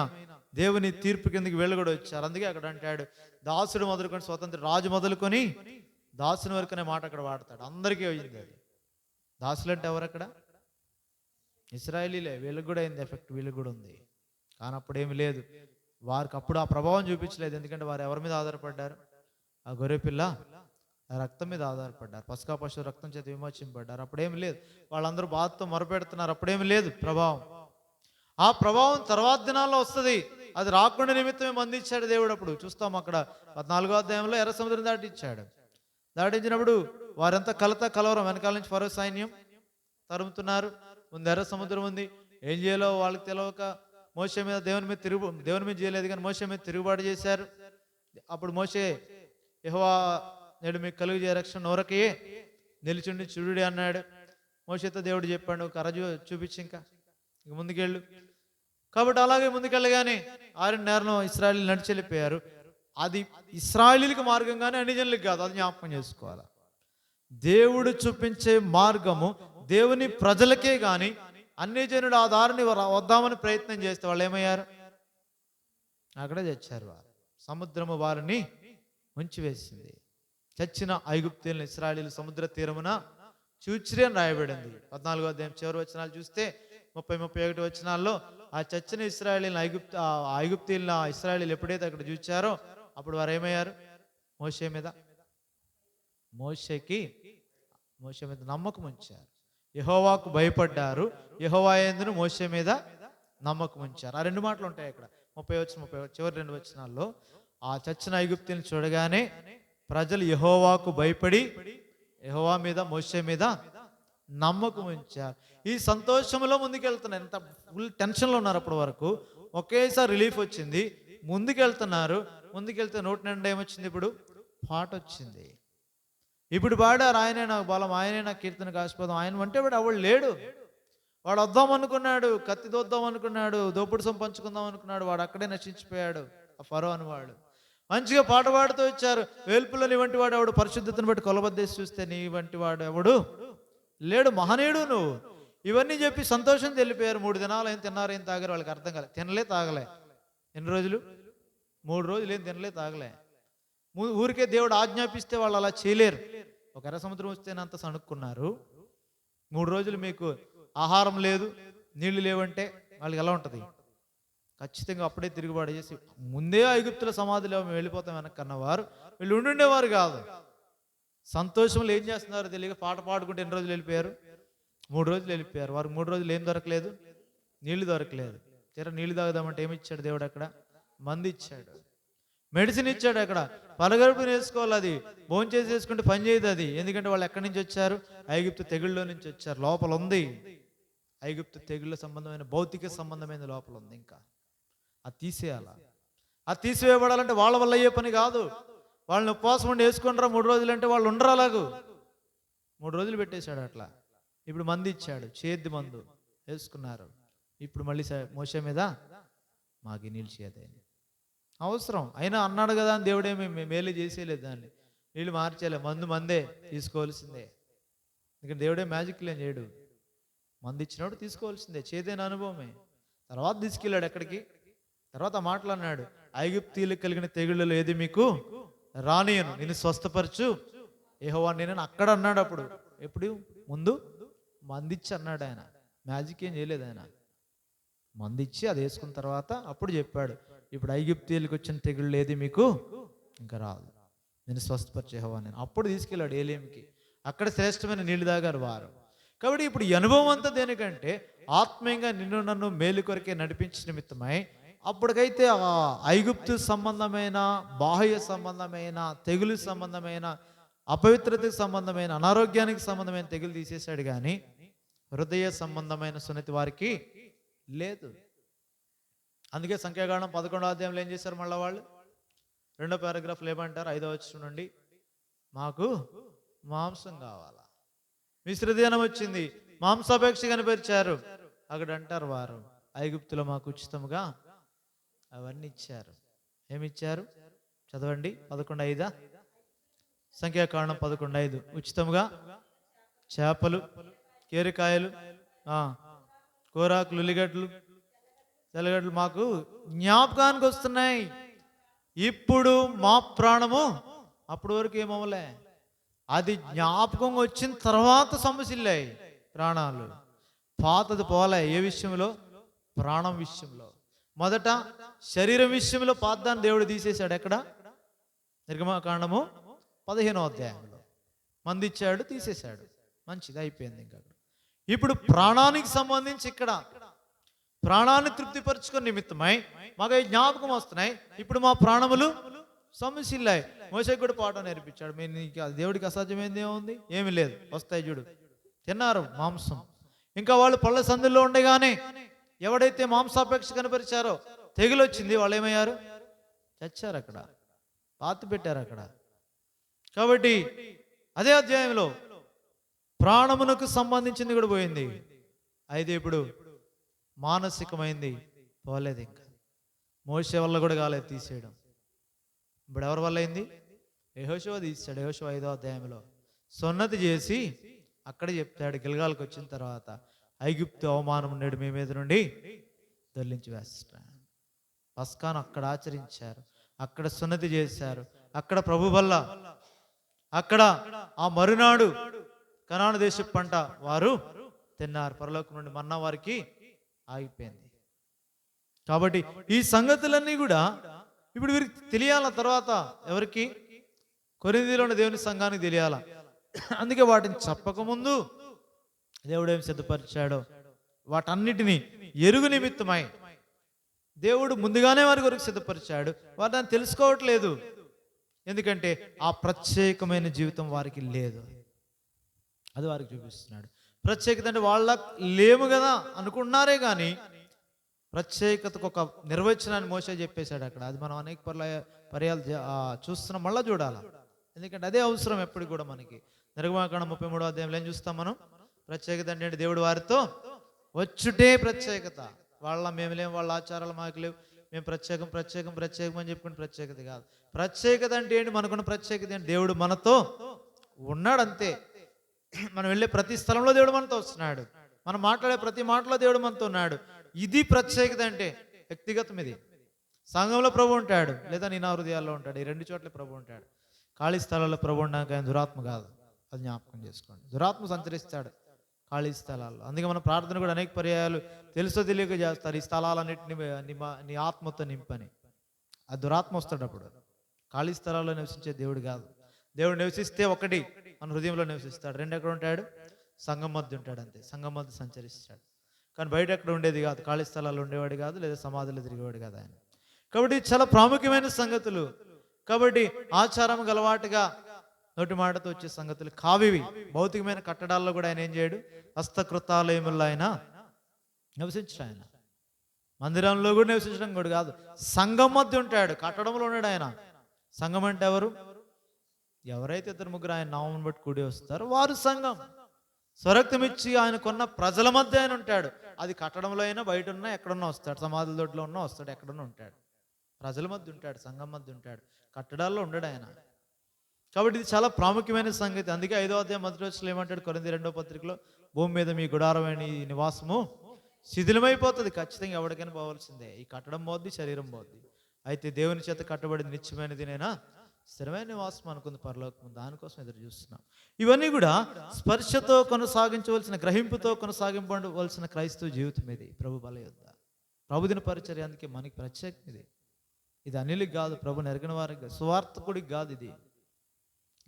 దేవుని తీర్పు కిందకి వీళ్ళు కూడా వచ్చారు. అందుకే అక్కడ అంటాడు, దాసుడు మొదలుకొని స్వతంత్ర రాజు మొదలుకొని దాసుని వరకు అనే మాట అక్కడ వాడతాడు. అందరికీ అయింది అది. దాసులు అంటే ఎవరు అక్కడ? ఇశ్రాయేలీలే. వీళ్ళకి కూడా అయింది ఎఫెక్ట్, వీళ్ళకి కూడా ఉంది. కానీ అప్పుడేమి లేదు, వారికి అప్పుడు ఆ ప్రభావం చూపించలేదు. ఎందుకంటే వారు ఎవరి మీద ఆధారపడ్డారు? ఆ గొర్రెపిల్ల రక్తం మీద ఆధారపడ్డారు. పస్కా పశువు రక్తం చేత విమోచింపడ్డారు. అప్పుడేమి లేదు. వాళ్ళందరూ బాధతో మొరపెడుతున్నారు, అప్పుడేమి లేదు ప్రభావం. ఆ ప్రభావం తర్వాత దినాల్లో వస్తుంది. అది రాకుండా నిమిత్తమే బంధించాడు దేవుడు. అప్పుడు చూస్తాం అక్కడ 14వ అధ్యాయంలో ఎర్ర సముద్రం దాటించాడు. దాటించినప్పుడు వారంతా కలవరం, వెనకాల నుంచి ఫరో సైన్యం తరుముతున్నారు. ముందు ఎర్ర సముద్రం ఉంది, ఏం చేయాలో వాళ్ళకి తెలియక మోషే మీద దేవుని మీద చేయలేదు కానీ మోషే మీద తిరుగుబాటు చేశారు. అప్పుడు మోషే, యెహోవా నేడు మీకు కలుగు రక్షణ నోరకే నిలిచుండి చూడుడి అన్నాడు. మోషేతో దేవుడు చెప్పాడు, కర్ర చూపించి ఇంకా ముందుకెళ్ళు. కాబట్టి అలాగే ముందుకెళ్ళగానే ఆరిన నేరం ఇశ్రాయేలీలు నడిచి వెళ్ళిపోయారు. అది ఇశ్రాయేలీలకు మార్గంగానే అన్ని జనులకు కాదు, అది జ్ఞాపకం చేసుకోవాలి. దేవుడు చూపించే మార్గము దేవుని ప్రజలకే గాని అన్ని జనుడు ఆ దారిని వద్దామని ప్రయత్నం చేస్తే వాళ్ళు ఏమయ్యారు? అక్కడే చచ్చారు. వారు సముద్రము వారిని ముంచివేసింది. చచ్చిన ఐగుప్తీయులను ఇశ్రాయేలీలు సముద్ర తీరమున చూచిరి అని రాయబడింది. 14వ అధ్యాయం చివరి వచనాలు చూస్తే 30-31 వచనాల్లో ఆ చచ్చిన ఇశ్రాయేలీలను ఐగుప్తీయులను ఆ ఇశ్రాయేలీలు ఎప్పుడైతే అక్కడ చూచారో అప్పుడు వారు ఏమయ్యారు? మోషే మీద నమ్మకం ఉంచారు. యెహోవాకు భయపడ్డారు. యెహోవా యందును మోషే మీద నమ్మకం ఉంచారు. ఆ రెండు మాటలు ఉంటాయి ఇక్కడ 30 చివరి 2 వచనాల్లో. ఆ చచ్చిన ఐగుప్తులను చూడగానే ప్రజలు యెహోవాకు భయపడి యెహోవా మీద మోషే మీద నమ్మకం ఉంచారు. ఈ సంతోషంలో ముందుకెళ్తున్నారు. ఎంత ఫుల్ టెన్షన్లో ఉన్నారు అప్పటి వరకు. ఒకేసారి రిలీఫ్ వచ్చింది. ముందుకెళ్తున్నారు. ముందుకెళ్తే నోటి నిండా ఏమొచ్చింది? ఇప్పుడు పాట వచ్చింది. ఇప్పుడు పాడారు, ఆయనే నాకు బలం, ఆయనే నాకు కీర్తనకు ఆస్పదం. ఆయన అంటే వాడు ఎవడు లేడు. వాడు వద్దాం అనుకున్నాడు, కత్తి దోద్దాం అనుకున్నాడు, దోపుడు సొమ్ము పంచుకుందాం అనుకున్నాడు. వాడు అక్కడే నశించిపోయాడు. ఆ ఫరో అనేవాడు మంచిగా పాట పాడుతూ వచ్చారు. వేల్పులో నీ వంటి వాడు ఎవడు, పరిశుద్ధతను బట్టి కొలబద్దేసి చూస్తే నీ వంటి వాడు ఎవడు లేడు, మహనీయుడు నువ్వు. ఇవన్నీ చెప్పి సంతోషం తెలిపారు. 3 దినాలు ఏం తిన్నారు, ఏం తాగారు వాళ్ళకి అర్థం కాలే. తినలే తాగలే. ఎన్ని రోజులు? 3 రోజులు ఏం తినలే తాగలే. ఊరికే దేవుడు ఆజ్ఞాపిస్తే వాళ్ళు అలా చేయలేరు. ఒక ఎర్ర సముద్రం వస్తేనంత సణుక్కున్నారు. 3 రోజులు మీకు ఆహారం లేదు, నీళ్లు లేవంటే వాళ్ళకి ఎలా ఉంటుంది? ఖచ్చితంగా అప్పుడే తిరుగుబాటు చేసి ముందే ఐగుప్తుల సమాధిలో మేము వెళ్ళిపోతాం వెనక్కన్నవారు వీళ్ళు ఉండుండేవారు కాదు. సంతోషంలో ఏం చేస్తున్నారో తెలియక పాట పాడుకుంటే ఎన్ని రోజులు వెళ్ళిపోయారు? 3 రోజులు వెళ్ళిపోయారు. వారికి 3 రోజులు ఏం దొరకలేదు? నీళ్లు దొరకలేదు. తీరా నీళ్లు తాగుదామంటే ఏమి ఇచ్చాడు దేవుడు? అక్కడ మందు ఇచ్చాడు, మెడిసిన్ ఇచ్చాడు. అక్కడ పలగరుపుని వేసుకోవాలి. అది భోంచేసి వేసుకుంటే పని చేయదు అది. ఎందుకంటే వాళ్ళు ఎక్కడి నుంచి వచ్చారు? ఐగుప్తు తెగుళ్ళలో నుంచి వచ్చారు. లోపల ఉంది ఐగుప్తు తెగుళ్ళ సంబంధమైన భౌతిక సంబంధమైన లోపల ఉంది. ఇంకా అది తీసేయాలా? అది తీసివేయబడాలంటే వాళ్ళ వల్ల అయ్యే పని కాదు. వాళ్ళని ఉపవాసం ఉండి వేసుకుంటారా 3 రోజులు అంటే వాళ్ళు ఉండరు. అలాగూ 3 రోజులు పెట్టేశాడు అట్లా. ఇప్పుడు మందు ఇచ్చాడు, చేద్ది మందు వేసుకున్నారు. ఇప్పుడు మళ్ళీ మోషే మీద మాకి నీళ్ళు చేయదే అవసరం అయినా అన్నాడు కదా అని దేవుడేమి మేలు చేసేయలేదు. దాన్ని నీళ్ళు మార్చేయలే. మందే తీసుకోవాల్సిందే. ఎందుకంటే దేవుడే మ్యాజిక్ లేని చేయడు. మందు ఇచ్చినప్పుడు తీసుకోవాల్సిందే. చేదైన అనుభవమే. తర్వాత తీసుకెళ్ళాడు ఎక్కడికి? తర్వాత మాటలు అన్నాడు, ఐగుప్తీయులకు కలిగిన తెగుళ్ళలో ఏది మీకు రానియను, నేను స్వస్థపరచు యెహోవా నేనని అక్కడ అన్నాడు. అప్పుడు ఎప్పుడు? ముందు మందిచ్చి అన్నాడు ఆయన. మ్యాజిక్ ఏం చేయలేదు ఆయన. మందిచ్చి అది వేసుకున్న తర్వాత అప్పుడు చెప్పాడు, ఇప్పుడు ఐగుప్తీయులకు వచ్చిన తెగుళ్ళు ఏది మీకు ఇంకా రాదు, నేను స్వస్థపరచు యెహోవా నేను. అప్పుడు తీసుకెళ్ళాడు ఏలేమికి. అక్కడ శ్రేష్టమైన నీళ్లు తాగారు వారు. కాబట్టి ఇప్పుడు ఈ అనుభవం అంతా దేనికంటే ఆత్మీయంగా నిన్ను నన్ను మేలు కొరకే నడిపించిన నిమిత్తమై. అప్పటికైతే ఆ ఐగుప్తు సంబంధమైన, బాహ్య సంబంధమైన, తెగులు సంబంధమైన, అపవిత్రతకు సంబంధమైన, అనారోగ్యానికి సంబంధమైన తెగులు తీసేశాడు. కానీ హృదయ సంబంధమైన సున్నతి వారికి లేదు. అందుకే సంఖ్యాకాండం 11వ అధ్యాయంలో ఏం చేశారు? మళ్ళీ వాళ్ళు 2వ పారాగ్రాఫ్లో ఏమంటారు? 5వ వచనం నుండి మాకు మాంసం కావాలా. మిశ్రదినం వచ్చింది, మాంసాపేక్ష కనిపించారు. అక్కడ అంటారు వారు, ఐగుప్తులో మాకు ఉచితముగా అవన్నీ ఇచ్చారు. ఏమిచ్చారు? చదవండి. 11:5 సంఖ్యాకాండం 11:5. ఉచితముగా చేపలు, కేరికాయలు, కూరాకులు, ఉల్లిగడ్డలు, తెల్లగడ్డలు మాకు జ్ఞాపకానికి వస్తున్నాయి. ఇప్పుడు మా ప్రాణము అప్పటి వరకు ఏమవ్వలే. అది జ్ఞాపకం వచ్చిన తర్వాత సమస్యలే ప్రాణాలు. పాతది పోలే. ఏ విషయంలో? ప్రాణం విషయంలో. మొదట శరీరం విషయంలో పాతదాన్ని దేవుడు తీసేశాడు. ఎక్కడ? నిర్గమకాండము 15వ అధ్యాయంలో మందిచ్చాడు, తీసేశాడు. మంచిది, అయిపోయింది. ఇంకా ఇప్పుడు ప్రాణానికి సంబంధించి ఇక్కడ ప్రాణాన్ని తృప్తిపరచుకునే నిమిత్తమై మాకు జ్ఞాపకం వస్తున్నాయి. ఇప్పుడు మా ప్రాణములు సమస్యలే. మోషేకి కూడా పాఠం నేర్పించాడు. నీకు దేవుడికి అసాధ్యమైంది ఏముంది? ఏమీ లేదు, వస్తాయి చూడు. తిన్నారు మాంసం. ఇంకా వాళ్ళు పళ్ళ సందుల్లో ఉండగానే ఎవడైతే మాంసాపేక్ష కనపరిచారో తెగులు వచ్చింది. వాళ్ళు ఏమయ్యారు? చచ్చారు. అక్కడ పాతి పెట్టారు అక్కడ. కాబట్టి అదే అధ్యాయంలో ప్రాణమునకు సంబంధించింది కూడా పోయింది. అయితే ఇప్పుడు మానసికమైంది పోలేదు. ఇంకా మోషే వల్ల కూడా కాలేదు తీసేయడం. ఇప్పుడు ఎవరి వల్ల అయింది? యెహోషువ తీసాడు. యెహోషువ 5వ అధ్యాయంలో సున్నతి చేసి అక్కడ చెప్తాడు. గిల్గాల్కి వచ్చిన తర్వాత ఐగుప్తు అవమానం నేడు మీ మీద నుండి దొర్లించి వేస్తాడు. పస్కాను అక్కడ ఆచరించారు, అక్కడ సున్నతి చేశారు, అక్కడ ప్రభు వల్ల అక్కడ ఆ మరునాడు కనాను దేశ పంట వారు తిన్నారు. పరలోకం నుండి మన్నా వారికి ఆగిపోయింది. కాబట్టి ఈ సంగతులన్నీ కూడా ఇప్పుడు వీరికి తెలియాల తర్వాత ఎవరికి? కొరింథీలో ఉన్న దేవుని సంఘానికి తెలియాల. అందుకే వాటిని చెప్పకముందు దేవుడు ఏం సిద్ధపరిచాడో వాటన్నిటినీ ఎరుగు నిమిత్తమై దేవుడు ముందుగానే వారి కొరకు సిద్ధపరిచాడు. వారు దాన్ని తెలుసుకోవట్లేదు. ఎందుకంటే ఆ ప్రత్యేకమైన జీవితం వారికి లేదు. అది వారికి చూపిస్తున్నాడు. ప్రత్యేకత అంటే వాళ్ళ లేము కదా అనుకున్నారే కానీ ప్రత్యేకతకు ఒక నిర్వచనాన్ని మోసే చెప్పేశాడు అక్కడ. అది మనం అనేక పర్యాలు చూస్తున్నాం, మళ్ళీ చూడాలి. ఎందుకంటే అదే అవసరం ఎప్పటికి కూడా మనకి. నిర్గమాకాండం 33వ అధ్యాయంలో ఏం చూస్తాం మనం? ప్రత్యేకత అంటే దేవుడు వారితో వచ్చుటే ప్రత్యేకత. మేము లేము, వాళ్ళ ఆచారాలు మాకు లేవు, మేము ప్రత్యేకం ప్రత్యేకం ప్రత్యేకం అని చెప్పుకుని ప్రత్యేకత కాదు. ప్రత్యేకత అంటే ఏంటి? మనకున్న ప్రత్యేకత ఏంటి? దేవుడు మనతో ఉన్నాడు అంతే. మనం వెళ్ళే ప్రతి స్థలంలో దేవుడు మనతో వస్తున్నాడు. మనం మాట్లాడే ప్రతి మాటలో దేవుడు మనతో ఉన్నాడు. ఇది ప్రత్యేకత అంటే. వ్యక్తిగతం ఇది. సంఘంలో ప్రభు ఉంటాడు, లేదా నీ నా హృదయాల్లో ఉంటాడు. ఈ రెండు చోట్ల ప్రభు ఉంటాడు. ఖాళీ స్థలాల్లో ప్రభు ఉండడానికి ఆయన దురాత్మ కాదు. అది జ్ఞాపకం చేసుకోండి. దురాత్మ సంచరిస్తాడు ఖాళీ స్థలాల్లో. అందుకే మన ప్రార్థన కూడా అనేక పర్యాయాలు తెలుసో తెలియక చేస్తారు. ఈ స్థలాలన్నింటినీ నీ ఆత్మతో నింపని. ఆ దురాత్మ వస్తాడు అప్పుడు. ఖాళీ స్థలాల్లో నివసించే దేవుడు కాదు. దేవుడు నివసిస్తే ఒకటి మన హృదయంలో నివసిస్తాడు. రెండు ఎక్కడ ఉంటాడు? సంఘం మధ్య ఉంటాడు అంతే. సంఘం మధ్య సంచరిస్తాడు. కానీ బయట ఎక్కడ ఉండేది కాదు. ఖాళీ స్థలాల్లో ఉండేవాడు కాదు, లేదా సమాధులు తిరిగేవాడు కాదు ఆయన. కాబట్టి చాలా ప్రాముఖ్యమైన సంగతులు. కాబట్టి ఆచారం గలవాటుగా నోటి మాటతో వచ్చే సంగతులు కావివి. భౌతికమైన కట్టడాల్లో కూడా ఆయన ఏం చేయడు? హస్తకృతాలయముల్లో ఆయన నివసించడు. ఆయన మందిరంలో కూడా నివసించడం కూడా కాదు, సంఘం మధ్య ఉంటాడు. కట్టడంలో ఉన్నాడు ఆయన. సంఘం అంటే ఎవరు? ఎవరైతే ఇద్దరు ముగ్గురు ఆయన నామం బట్టి కూడి వస్తారో వారు సంఘం. స్వరక్తం ఇచ్చి ఆయన కొన్న ప్రజల మధ్య ఆయన ఉంటాడు. అది కట్టడంలో అయినా బయట ఉన్నా ఎక్కడున్నా వస్తాడు. సమాధుల దొడ్లో ఉన్నా వస్తాడు, ఎక్కడున్నా ఉంటాడు. ప్రజల మధ్య ఉంటాడు, సంఘం మధ్య ఉంటాడు. కట్టడాల్లో ఉండడు ఆయన. కాబట్టి ఇది చాలా ప్రాముఖ్యమైన సంగతి. అందుకే 5వ అధ్యాయం 1వ వచనంలో ఏమంటాడు? కొరింథీ 2వ పత్రికలో, భూమి మీద మీ గుడారమైన ఈ నివాసము శిథిలమైపోతుంది. ఖచ్చితంగా ఎవరికైనా పోవాల్సిందే. ఈ కట్టడం పోద్ది, శరీరం పోద్ది. అయితే దేవుని చేత కట్టబడింది నిత్యమైనది నేనా స్థిరమైన నివాసం అనుకుంది పరలోకం. దానికోసం ఎదురు చూస్తున్నాం. ఇవన్నీ కూడా స్పర్శతో కొనసాగించవలసిన, గ్రహింపుతో కొనసాగింపవలసిన క్రైస్తవ జీవితం ఇది. ప్రభు బల యొద్ద ప్రభుదిన పరిచర్య. అందుకే మనకి ప్రత్యేకం ఇది. ఇది అనిలికి కాదు, ప్రభుని ఎరగిన వారికి కాదు, సువార్తకుడికి కాదు, ఇది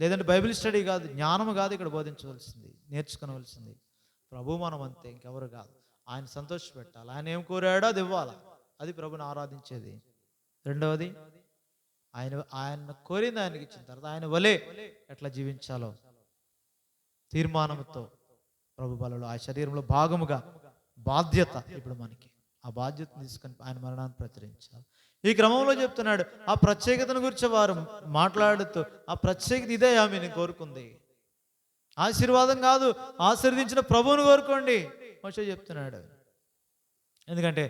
లేదంటే బైబిల్ స్టడీ కాదు, జ్ఞానము కాదు ఇక్కడ బోధించవలసింది, నేర్చుకోవలసింది. ప్రభు మనం అంతే, ఇంకెవరు కాదు. ఆయన సంతోషపెట్టాలి. ఆయన ఏం కోరాడో అది ఇవ్వాలి. అది ప్రభుని ఆరాధించేది. రెండవది ఆయన కోరింది ఆయనకి ఇచ్చిన తర్వాత ఆయన వలే ఎట్లా జీవించాలో తీర్మానంతో ప్రభు బలలో ఆ శరీరంలో భాగముగా బాధ్యత ఇప్పుడు మనకి. ఆ బాధ్యతను తీసుకొని ఆయన మరణాన్ని ప్రచురించాలి. ఈ క్రమంలో చెప్తున్నాడు ఆ ప్రత్యేకతను గురించి వారు మాట్లాడుతూ, ఆ ప్రత్యేకత ఇదే ఆమెను కోరుకుంది. ఆశీర్వాదం కాదు, ఆశీర్వదించిన ప్రభువును కోరుకోండి మోషే చెప్తున్నాడు. ఎందుకంటే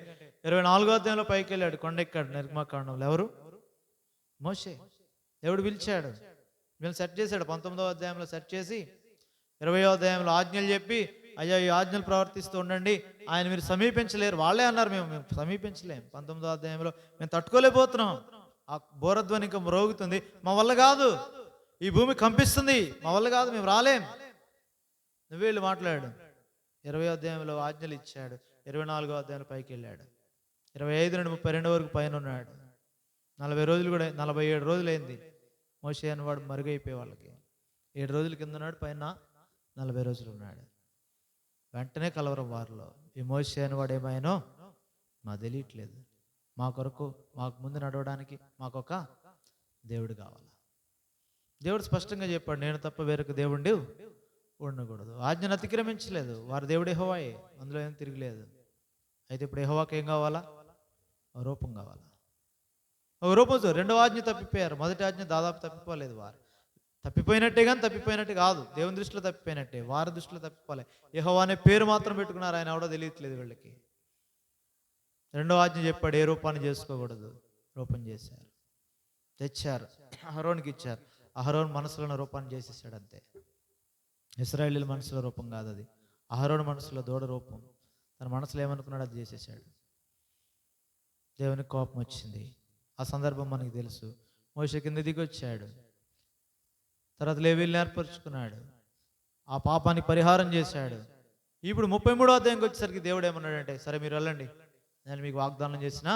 24వ అధ్యాయంలో పైకి వెళ్ళాడు, కొండెక్కాడు నిర్గమాకాండంలో. ఎవరు? మోషే. దేవుడు పిలిచాడు, వీళ్ళని సెట్ చేశాడు. 19వ అధ్యాయంలో సెట్ చేసి 20వ అధ్యాయంలో ఆజ్ఞలు చెప్పి, అయ్యా ఈ ఆజ్ఞలు ప్రవర్తిస్తూ ఉండండి, ఆయన మీరు సమీపించలేరు. వాళ్ళే అన్నారు మేము సమీపించలేం. 19వ అధ్యాయంలో మేము తట్టుకోలేకపోతున్నాం, ఆ బోరధ్వని ఇంకా మ్రోగుతుంది, మా వల్ల కాదు, ఈ భూమి కంపిస్తుంది, మా వల్ల కాదు, మేము రాలేం, నువ్వు వీళ్ళు మాట్లాడు. 20వ అధ్యాయంలో ఆజ్ఞలు ఇచ్చాడు. 24వ అధ్యాయంలో పైకి వెళ్ళాడు. 25 నుండి 32 వరకు పైన ఉన్నాడు. 40 రోజులు కూడా 47 రోజులు అయింది మోషే అనేవాడు మరుగైపోయే వాళ్ళకి. 7 రోజుల కింద ఉన్నాడు, పైన 40 రోజులు ఉన్నాడు. వెంటనే కలవరం వారిలో. ఈ మోషే అనేవాడు ఏమైనా మాకు తెలియట్లేదు, మా కొరకు మాకు ముందు నడవడానికి మాకొక దేవుడు కావాలి. దేవుడు స్పష్టంగా చెప్పాడు, నేను తప్ప వేరొక దేవుడు ఉండకూడదు. ఆజ్ఞను అతిక్రమించలేదు. వారి దేవుడు యెహోవాయే, అందులో ఏం తిరగలేదు. అయితే ఇప్పుడు యెహోవాకి ఏం కావాలా? రూపం కావాలా? ఒక రూపం. రెండవ ఆజ్ఞ తప్పిపోయారు, మొదటి ఆజ్ఞ దాదాపు తప్పిపోలేదు. వారు తప్పిపోయినట్టే కానీ తప్పిపోయినట్టే కాదు, దేవుని దృష్టిలో తప్పిపోయినట్టే, వారి దృష్టిలో తప్పిపోలే. యెహోవా అనే పేరు మాత్రం పెట్టుకున్నారు, ఆయన ఎవడో తెలియట్లేదు వీళ్ళకి. రెండవ ఆజ్ఞ చెప్పాడు, ఏ రూపాన్ని చేసుకోకూడదు. రూపం చేశారు, తెచ్చారు, అహరోన్కి ఇచ్చారు. అహరోన్ మనసులో రూపాన్ని చేసేసాడు అంతే. ఇశ్రాయేలీల మనసులో రూపం కాదు అది, అహరోన్ మనసులో దూడ రూపం. తన మనసులో ఏమనుకున్నాడు అది చేసేసాడు. దేవునికి కోపం వచ్చింది. ఆ సందర్భం మనకు తెలుసు. మోషే కింద దిగి వచ్చాడు, తర్వాత లేవీయుల్ని ఏర్పరచుకున్నాడు, ఆ పాపానికి పరిహారం చేశాడు. ఇప్పుడు 33వ అధ్యాయంకి వచ్చేసరికి దేవుడు ఏమన్నాడంటే, సరే మీరు వెళ్ళండి, నేను మీకు వాగ్దానం చేసిన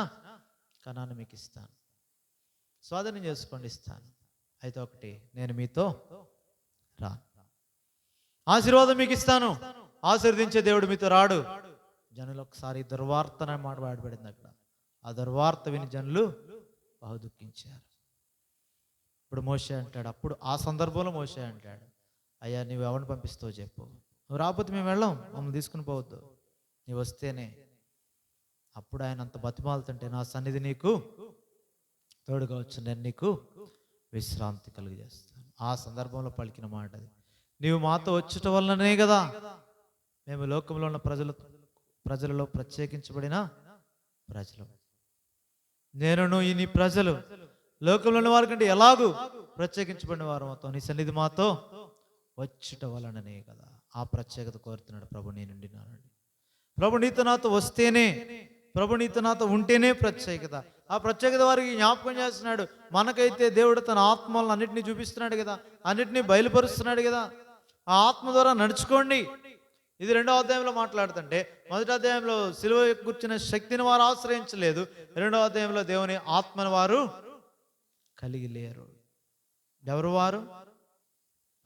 కనాను మీకు ఇస్తాను, స్వాధీనం చేసుకోండి ఇస్తాను. అయితే ఒకటి, నేను మీతో రా. ఆశీర్వాదం మీకు ఇస్తాను, ఆశీర్వదించే దేవుడు మీతో రాడు. జనులు ఒకసారి దుర్వార్త అనే మాట వాడబడింది అక్కడ. ఆ దుర్వార్త విని జనులు బహు దుఃఖించారు. ఇప్పుడు మోషే అంటాడు, అప్పుడు ఆ సందర్భంలో మోషే అంటాడు, అయ్యా నువ్వు ఎవరిని పంపిస్తావు చెప్పు, నువ్వు రాకపోతే మేము వెళ్ళాం, మమ్మల్ని తీసుకుని పోవద్దు, నీవు వస్తేనే. అప్పుడు ఆయన అంత బతిమాలుతుంటే, నా సన్నిధి నీకు తోడుగా వచ్చు, నేను నీకు విశ్రాంతి కలుగజేస్తాను. ఆ సందర్భంలో పలికిన మాట అది. నీవు మాతో వచ్చుట వల్లనే కదా మేము లోకంలో ఉన్న ప్రజలలో ప్రత్యేకించబడిన ప్రజలు. నేనును ఈ నీ ప్రజలు లోకంలో ఉన్న వారి కంటే ఎలాగూ ప్రత్యేకించబడిన వారు మాతో, నీ సన్నిధి మాతో వచ్చుట వలననే కదా. ఆ ప్రత్యేకత కోరుతున్నాడు ప్రభు. నేనుండి నానండి, ప్రభు నీతో నాతో వస్తేనే, ప్రభు నీతో నాతో ఉంటేనే ప్రత్యేకత. ఆ ప్రత్యేకత వారికి జ్ఞాపకం చేస్తున్నాడు. మనకైతే దేవుడు తన ఆత్మలను అన్నింటినీ చూపిస్తున్నాడు కదా, అన్నింటినీ బయలుపరుస్తున్నాడు కదా. ఆ ఆత్మ ద్వారా నడుచుకోండి. ఇది 2వ అధ్యాయంలో మాట్లాడుతుంటే, 1వ అధ్యాయంలో సిలువ కూర్చున్న శక్తిని వారు ఆశ్రయించలేదు, 2వ అధ్యాయంలో దేవుని ఆత్మను వారు కలిగి లేరు. ఎవరు వారు?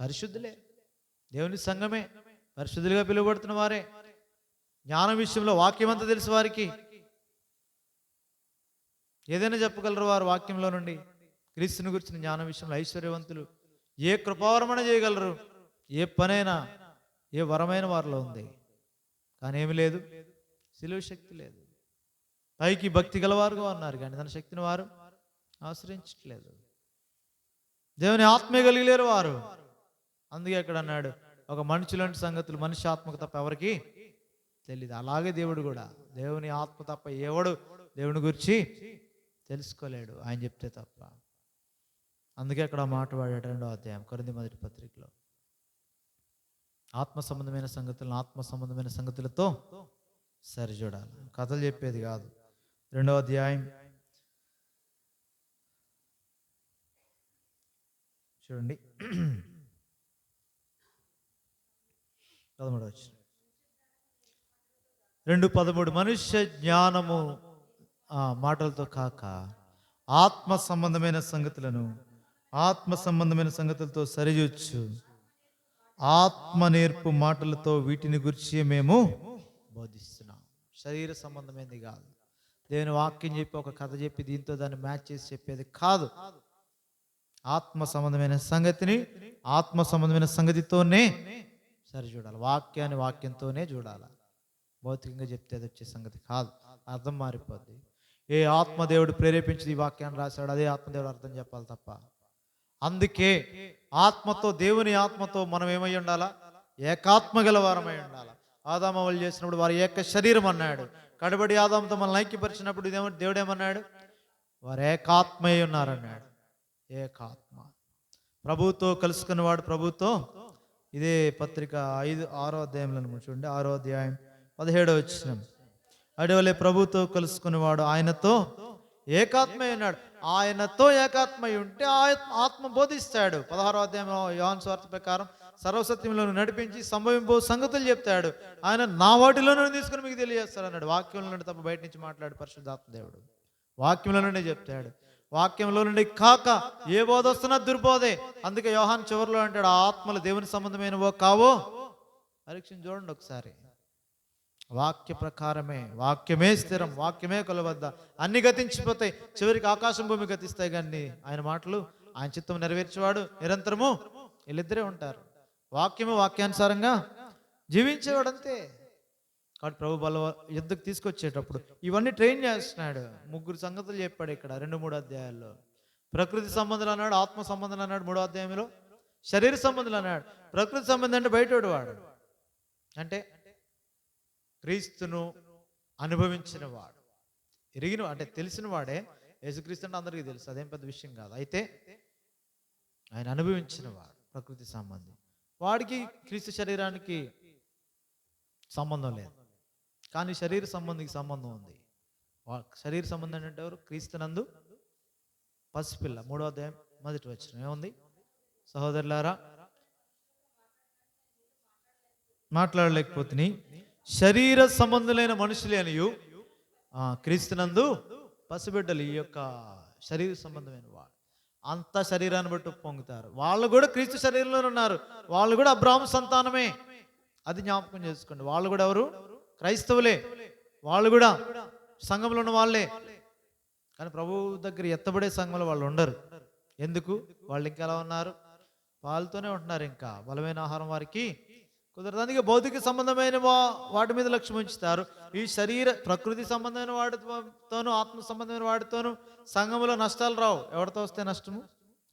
పరిశుద్ధులే, దేవుని సంఘమే, పరిశుద్ధులుగా పిలువబడుతున్న వారే. జ్ఞానం విషయంలో వాక్యం అంతా తెలుసు వారికి, ఏదైనా చెప్పగలరు వారు వాక్యంలో నుండి. క్రీస్తుని గురించిన జ్ఞానం విషయంలో ఐశ్వర్యవంతులు, ఏ కృపావరమణ చేయగలరు, ఏ పనైనా ఏ వరమైన వారిలో ఉంది. కానీ ఏమి లేదు, సిలువ శక్తి లేదు. పైకి భక్తి గలవారుగా ఉన్నారు కానీ తన శక్తిని వారు ఆశ్రయించట్లేదు. దేవుని ఆత్మే కలిగిలేరు వారు. అందుకే అక్కడ అన్నాడు, ఒక మనుషులాంటి సంగతులు మనిషి ఆత్మకు తప్ప ఎవరికి తెలియదు. అలాగే దేవుడు కూడా, దేవుని ఆత్మ తప్ప ఎవడు దేవుని గురించి తెలుసుకోలేడు, ఆయన చెప్తే తప్ప. అందుకే అక్కడ మాట వాడాడు 2వ అధ్యాయం కొరింథీ మొదటి పత్రికలో, ఆత్మ సంబంధమైన సంగతులను ఆత్మ సంబంధమైన సంగతులతో సరిచూడాలి. కథలు చెప్పేది కాదు. 2వ అధ్యాయం చూడండి, 13వ వచనం. 2:13 మనుష్య జ్ఞానము మాటలతో కాక ఆత్మ సంబంధమైన సంగతులను ఆత్మ సంబంధమైన సంగతులతో సరిచూచు, ఆత్మ నేర్పు మాటలతో వీటిని గురించి మేము బోధిస్తున్నాం. శరీర సంబంధమైనది కాదు. దేవుని వాక్యం చెప్పి ఒక కథ చెప్పి దీంతో దాన్ని మ్యాచ్ చేసి చెప్పేది కాదు. ఆత్మ సంబంధమైన సంగతిని ఆత్మ సంబంధమైన సంగతితోనే సరి చూడాలి. వాక్యాన్ని వాక్యంతోనే చూడాలి. భౌతికంగా చెప్తే అది వచ్చే సంగతి కాదు, అర్థం మారిపోద్ది. ఏ ఆత్మదేవుడు ప్రేరేపించి ఈ వాక్యాన్ని రాశాడు అదే ఆత్మదేవుడు అర్థం చెప్పాలి తప్ప. అందుకే ఆత్మతో, దేవుని ఆత్మతో మనం ఏమై ఉండాలా? ఏకాత్మ గల వారమై ఉండాలా. ఆదాము వాళ్ళు చేసినప్పుడు వారు ఏక శరీరం అన్నాడు. కడబడి ఆదాముతో మనల్ని ఐక్యపరిచినప్పుడు దేవుడు ఏమన్నాడు? వారు ఏకాత్మై ఉన్నారన్నాడు. ఏకాత్మ ప్రభుతో కలుసుకున్నవాడు ప్రభుతో. ఇదే పత్రిక 6వ అధ్యాయంలో చూడండి, 6వ అధ్యాయం 17వ వచనం. అడవలే ప్రభుతో కలుసుకునేవాడు ఆయనతో ఏకాత్మై ఉన్నాడు. ఆయనతో ఏకాత్మై ఉంటే ఆత్మ బోధిస్తాడు. 16వ అధ్యాయం యోహాను సువార్త ప్రకారం సర్వసత్యంలో నడిపించి సంభవింపో సంగతులు చెప్తాడు. ఆయన నా వాటిలో నుండి తీసుకుని మీకు తెలియజేస్తాడు అన్నాడు. వాక్యంలో నుండి తప్ప బయట నుంచి మాట్లాడు పరిశుద్ధాత్మ దేవుడు. వాక్యంలో నుండి చెప్తాడు. వాక్యంలో నుండి కాక ఏ బోధ వస్తున్నా దుర్బోధే. అందుకే యోహాను చివరిలో అంటాడు, ఆ ఆత్మలు దేవుని సంబంధమైనవో కావో పరీక్షను చూడండి ఒకసారి. వాక్య ప్రకారమే, వాక్యమే స్థిరం, వాక్యమే కొలవద్ద. అన్ని గతించిపోతాయి, చివరికి ఆకాశం భూమి గతిస్తాయి, కానీ ఆయన మాటలు, ఆయన చిత్తం నెరవేర్చేవాడు నిరంతరము వీళ్ళిద్దరే ఉంటారు. వాక్యము వాక్యానుసారంగా జీవించేవాడు అంతే. కాబట్టి ప్రభు బల యుద్ధకు తీసుకొచ్చేటప్పుడు ఇవన్నీ ట్రైన్ చేస్తున్నాడు. 3 సంగతులు చెప్పాడు ఇక్కడ 2-3 అధ్యాయాల్లో. ప్రకృతి సంబంధాలు అన్నాడు, ఆత్మ సంబంధాలు అన్నాడు 3వ అధ్యాయంలో, శరీర సంబంధాలు అన్నాడు. ప్రకృతి సంబంధం అంటే బయటోడు వాడు, అంటే క్రీస్తును అనుభవించిన వాడు, ఎరిగిన అంటే తెలిసిన వాడే. యేసుక్రీస్తు అంటే అందరికీ తెలుసు, అదేం పెద్ద విషయం కాదు. అయితే ఆయన అనుభవించిన వాడు ప్రకృతి సంబంధం. వాడికి క్రీస్తు శరీరానికి సంబంధం లేదు, కానీ శరీర సంబంధికి సంబంధం ఉంది. శరీర సంబంధం అంటే ఎవరు? క్రీస్తునందు పసిపిల్ల. 3వ అధ్యాయం 1వ వచనం ఏముంది? సహోదరులారా మాట్లాడలేకపోతుని శరీర సంబంధులైన మనుషులే అనియు క్రీస్తునందు పసిబిడ్డలు ఈ యొక్క శరీర సంబంధమైన వాళ్ళు అంత శరీరాన్ని బట్టి పొంగుతారు. వాళ్ళు కూడా క్రీస్తు శరీరంలో ఉన్నారు. వాళ్ళు కూడా అబ్రాహాము సంతానమే. అది జ్ఞాపకం చేసుకోండి. వాళ్ళు కూడా ఎవరు? క్రైస్తవులే. వాళ్ళు కూడా సంఘంలో ఉన్న వాళ్ళే. కానీ ప్రభు దగ్గర ఎత్తబడే సంఘంలో వాళ్ళు ఉండరు. ఎందుకు? వాళ్ళు ఇంకా ఎలా ఉన్నారు? వాళ్ళతోనే ఉంటున్నారు. ఇంకా బలమైన ఆహారం వారికి కుదరదు. అందుకే భౌతిక సంబంధమైన వాటి మీద లక్ష్యం ఉంచుతారు. ఈ శరీర ప్రకృతి సంబంధమైన వాటితోనూ ఆత్మ సంబంధమైన వాటితోనూ సంఘంలో నష్టాలు రావు. ఎవరితో వస్తాయి నష్టము?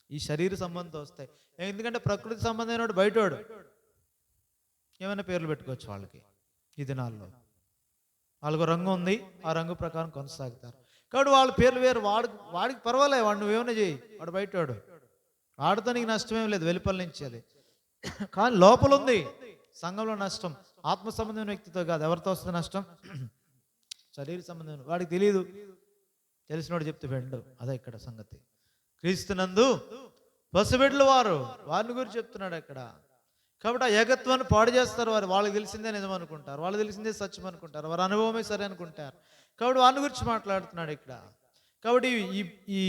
ఈ శరీర సంబంధంతో వస్తాయి. ఎందుకంటే ప్రకృతి సంబంధమైన వాడు బయటవాడు ఏమైనా పేర్లు పెట్టుకోవచ్చు వాళ్ళకి. ఈ దినాల్లో వాళ్ళకు రంగు ఉంది, ఆ రంగు ప్రకారం కొనసాగుతారు. కాబట్టి వాళ్ళ పేర్లు వేరు. వాడికి పర్వాలేదు, వాడు నువ్వేమైనా చేయి, వాడు బయటవాడు, వాడితో నీకు నష్టమేం లేదు వెలుపల నుంచి. అది కానీ లోపల ఉంది సంఘంలో నష్టం. ఆత్మ సంబంధమైన వ్యక్తితో కాదు. ఎవరితో వస్తుంది నష్టం? శరీర సంబంధమైన వాడికి తెలియదు, తెలిసినోడు చెప్తే వెండు. అదే ఇక్కడ సంగతి. క్రీస్తునందు పసిబిడ్డలు వారిని గురించి చెప్తున్నాడు అక్కడ. కాబట్టి ఆ ఏకత్వాన్ని పాడు చేస్తారు. వాళ్ళకి తెలిసిందే నిజం అనుకుంటారు, వాళ్ళకి తెలిసిందే సత్యం అనుకుంటారు, వారి అనుభవమే సరే అనుకుంటారు. కాబట్టి వారిని గురించి మాట్లాడుతున్నాడు ఇక్కడ. కాబట్టి ఈ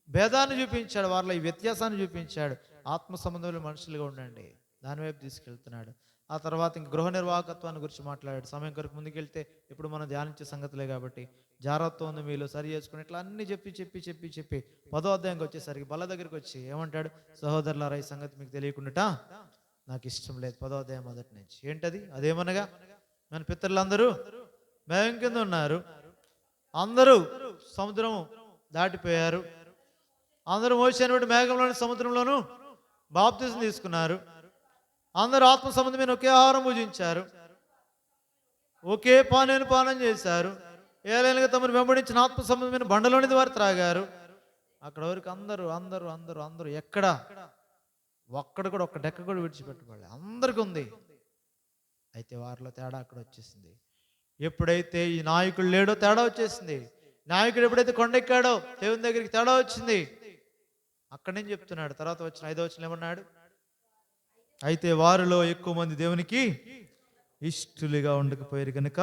భేదాన్ని చూపించాడు, వారిలో ఈ వ్యత్యాసాన్ని చూపించాడు. ఆత్మ సంబంధంలో మనుషులుగా ఉండండి, దాని వైపు తీసుకెళ్తున్నాడు. ఆ తర్వాత ఇంక గృహ నిర్వాహకత్వాన్ని గురించి మాట్లాడాడు. సమయం కొరకు ముందుకెళ్తే ఇప్పుడు మనం ధ్యానించే సంగతులే కాబట్టి జాగ్రత్త ఉంది మీలో సరి చేసుకుని ఇట్లా అన్ని చెప్పి 10వ అధ్యాయంకి వచ్చేసరికి బల్ల దగ్గరికి వచ్చి ఏమంటాడు? సహోదరులారా, ఈ సంగతి మీకు తెలియకుండా నాకు ఇష్టం లేదు. 10వ అధ్యాయం మొదటి నుంచి. ఏంటది? అదేమనగా మన పితరులందరూ మేఘం కింద ఉన్నారు, అందరూ సముద్రం దాటిపోయారు, అందరూ మోషేని బట్టి మేఘంలోని సముద్రంలోనూ బాప్తిజం తీసుకున్నారు, అందరూ ఆత్మ సంబంధమైన ఒకే ఆహారం భుజించారు, ఒకే పానీయం పానం చేశారు, ఏలైనగా తమను వెంబడించిన ఆత్మ సంబంధమైన బండలోనిది వారు త్రాగారు. అక్కడ వరకు అందరూ అందరూ అందరూ అందరూ ఎక్కడ ఒక్కడ కూడా ఒక్క డెక్క కూడా విడిచిపెట్టబడలే, అందరికీ ఉంది. అయితే వారిలో తేడా అక్కడ వచ్చేసింది. ఎప్పుడైతే ఈ నాయకుడు లేడో తేడా వచ్చేసింది. నాయకుడు ఎప్పుడైతే కొండెక్కాడో దేవుని దగ్గరికి తేడా వచ్చింది. అక్కడి నుంచి చెప్తున్నాడు. తర్వాత వచ్చిన 5వ వచనం ఏమన్నాడు? అయితే వారిలో ఎక్కువ మంది దేవునికి ఇష్టలుగా ఉండకపోయారు కనుక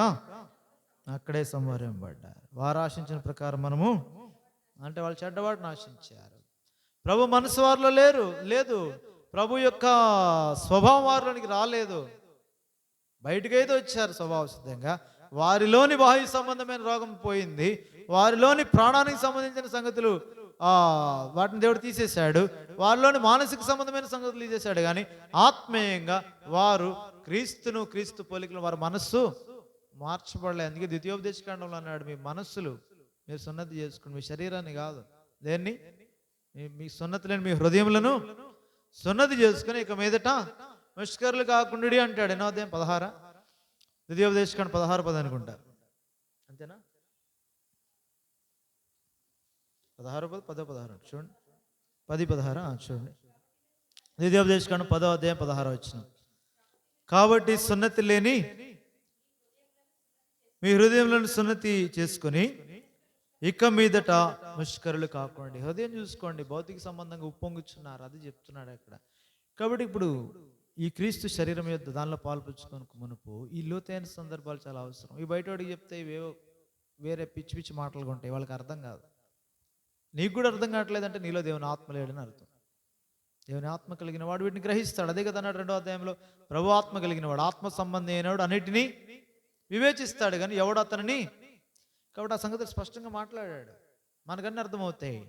అక్కడే సంహరింపబడ్డారు. వారు ఆశించిన ప్రకారం మనము అంటే వాళ్ళు చెడ్డవాడిని ఆశించారు. ప్రభు మనసు వారిలో లేదు. ప్రభు యొక్క స్వభావం వారిలోనికి రాలేదు. బయటకైతే వచ్చారు స్వభావ సిద్ధంగా. వారిలోని బాహ్య సంబంధమైన రోగం పోయింది. వారిలోని ప్రాణానికి సంబంధించిన సంగతులు వాటిని దేవుడు తీసేశాడు. వారిలోని మానసిక సంబంధమైన సంగతులు తీసేశాడు. కానీ ఆత్మీయంగా వారు క్రీస్తు పోలికలు వారి మనస్సు మార్చబడలేదు. అందుకే ద్వితీయోపదేశకాండంలో అన్నాడు, మీ మనస్సులు మీరు సున్నతి చేసుకోండి, మీ శరీరాన్ని కాదు. దేన్ని? మీ సున్నతి లేని మీ హృదయములను సున్నతి చేసుకుని ఇక మీదట ముష్కరులు కాకుండా అంటాడు. 8వ అధ్యాయం 16 ద్వితీయోపదేశకాండం 16:10 అనుకుంటా. అంతేనా? 16:10 చూడండి. 10:16 చూడండి. ద్వితీయోపదేశకాండం 10వ అధ్యాయం 16 వచనం. కాబట్టి సున్నతి లేని మీ హృదయంలో సున్నతి చేసుకొని ఇక మీదట ముష్కరులు కాకండి. హృదయం చూసుకోండి, భౌతిక సంబంధంగా ఉప్పొంగుచున్నారు, అది చెప్తున్నాడు అక్కడ. కాబట్టి ఇప్పుడు ఈ క్రీస్తు శరీరం యొక్క దానిలో పాల్పంచుకొని మునుపు ఈ లోతైన సందర్భాలు చాలా అవసరం. ఈ బయటవాడికి చెప్తే ఇవేవో వేరే పిచ్చి మాటలు ఉంటాయి, వాళ్ళకి అర్థం కాదు. నీకు కూడా అర్థం కావట్లేదంటే నీలో దేవుని ఆత్మ లేడని అర్థం. దేవుని ఆత్మ కలిగిన వాడు వీటిని గ్రహిస్తాడు. అదే కదా అన్నాడు 2వ అధ్యాయంలో, ప్రభు ఆత్మ కలిగిన వాడు ఆత్మ సంబంధి అయినవాడు అన్నిటినీ వివేచిస్తాడు కానీ ఎవడు అతనిని. కాబట్టి ఆ సంగతి స్పష్టంగా మాట్లాడాడు. మనకన్నీ అర్థమవుతాయి.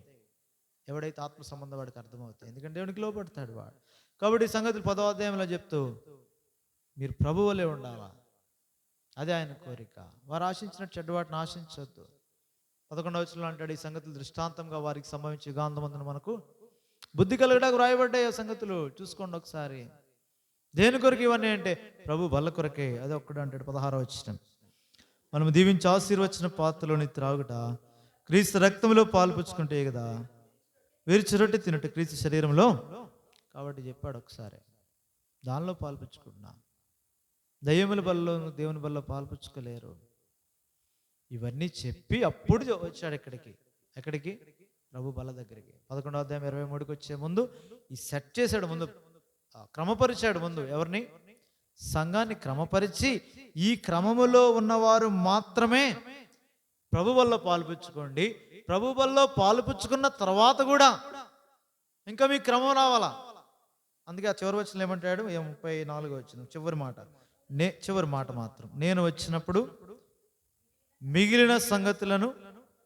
ఎవడైతే ఆత్మ సంబంధం వాడికి అర్థమవుతాయి, ఎందుకంటే దేవునికి లోపడతాడు వాడు. కాబట్టి ఈ సంగతులు 10వ అధ్యాయంలో చెప్తూ మీరు ప్రభు వలె ఉండాలా, అదే ఆయన కోరిక. వారు ఆశించినట్టు చెడ్డవాటిని ఆశించవద్దు. 11వ వచనంలో అంటాడు, ఈ సంగతులు దృష్టాంతంగా వారికి సంభవించే గాంధమందున మనకు బుద్ధి కలగడానికి రాయబడ్డాయి. ఆ సంగతులు చూసుకోండి ఒకసారి. దేని కొరకు ఇవన్నీ అంటే ప్రభు బల్ల కొరకే. అదే ఒక్కడు అంటాడు 16వ వచనం, మనం దీవించి ఆశీర్వచన పాత్రలోని త్రాగుట క్రీస్తు రక్తంలో పాల్పుచ్చుకుంటే కదా విరిచి రొట్టె తినట్టు క్రీస్తు శరీరంలో. కాబట్టి చెప్పాడు ఒకసారి, దానిలో పాల్పుచ్చుకుంటున్నా. దయ్యముల బల్లో దేవుని బల్లో పాల్పుచ్చుకోలేరు. ఇవన్నీ చెప్పి అప్పుడు వచ్చాడు ఎక్కడికి? ప్రభు బల్ల దగ్గరికి. 11వ అధ్యాయం 23కి వచ్చే ముందు ఈ సెట్ చేశాడు, ముందు క్రమపరిచాడు. ముందు ఎవరిని? సంఘాన్ని క్రమపరిచి ఈ క్రమములో ఉన్నవారు మాత్రమే ప్రభు వల్ల పాలుపుచ్చుకోండి. ప్రభు వల్ల పాలుపుచ్చుకున్న తర్వాత కూడా ఇంకా మీకు క్రమం రావాలా. అందుకే ఆ చివరి వచ్చిన ఏమంటాడు, 34 వచ్చిన చివరి మాట మాత్రం, నేను వచ్చినప్పుడు మిగిలిన సంగతులను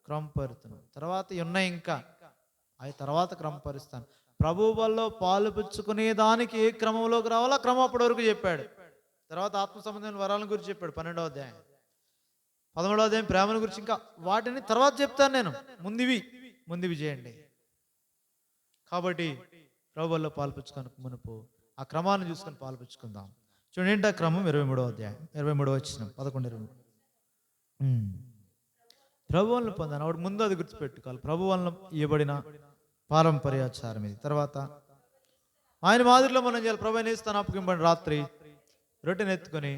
క్రమపరుతును. తర్వాత ఉన్నాయి ఇంకా, అవి తర్వాత క్రమపరుస్తాను. ప్రభు వల్ల పాలు పుచ్చుకునే దానికి ఏ క్రమంలోకి రావాలో ఆ క్రమం అప్పటి వరకు చెప్పాడు. తర్వాత ఆత్మ సంబంధమైన వరాల గురించి చెప్పాడు 12వ అధ్యాయం. 13వ అధ్యాయం ప్రేమల గురించి, ఇంకా వాటిని తర్వాత చెప్తాను నేను. ముందువి చేయండి. కాబట్టి ప్రభు వల్ల పాల్పుచ్చుకొని మునుపు ఆ క్రమాన్ని చూసుకొని పాల్పుచ్చుకుందాం. చూడండి ఏంటి ఆ క్రమం. 23వ అధ్యాయం 23వ వచనం 11-23. ప్రభు వలన పొందాను. ఆవిడ ముందు అది గుర్తుపెట్టుకోవాలి. ప్రభు వలన ఇవ్వబడిన పారంపర్యాచారం ఇది. తర్వాత ఆయన మాదిరిలో మనం చేయాలి. ప్రభు అయిన యేసు తన అప్పగింపబడిన రాత్రి రొట్టెని ఎత్తుకొని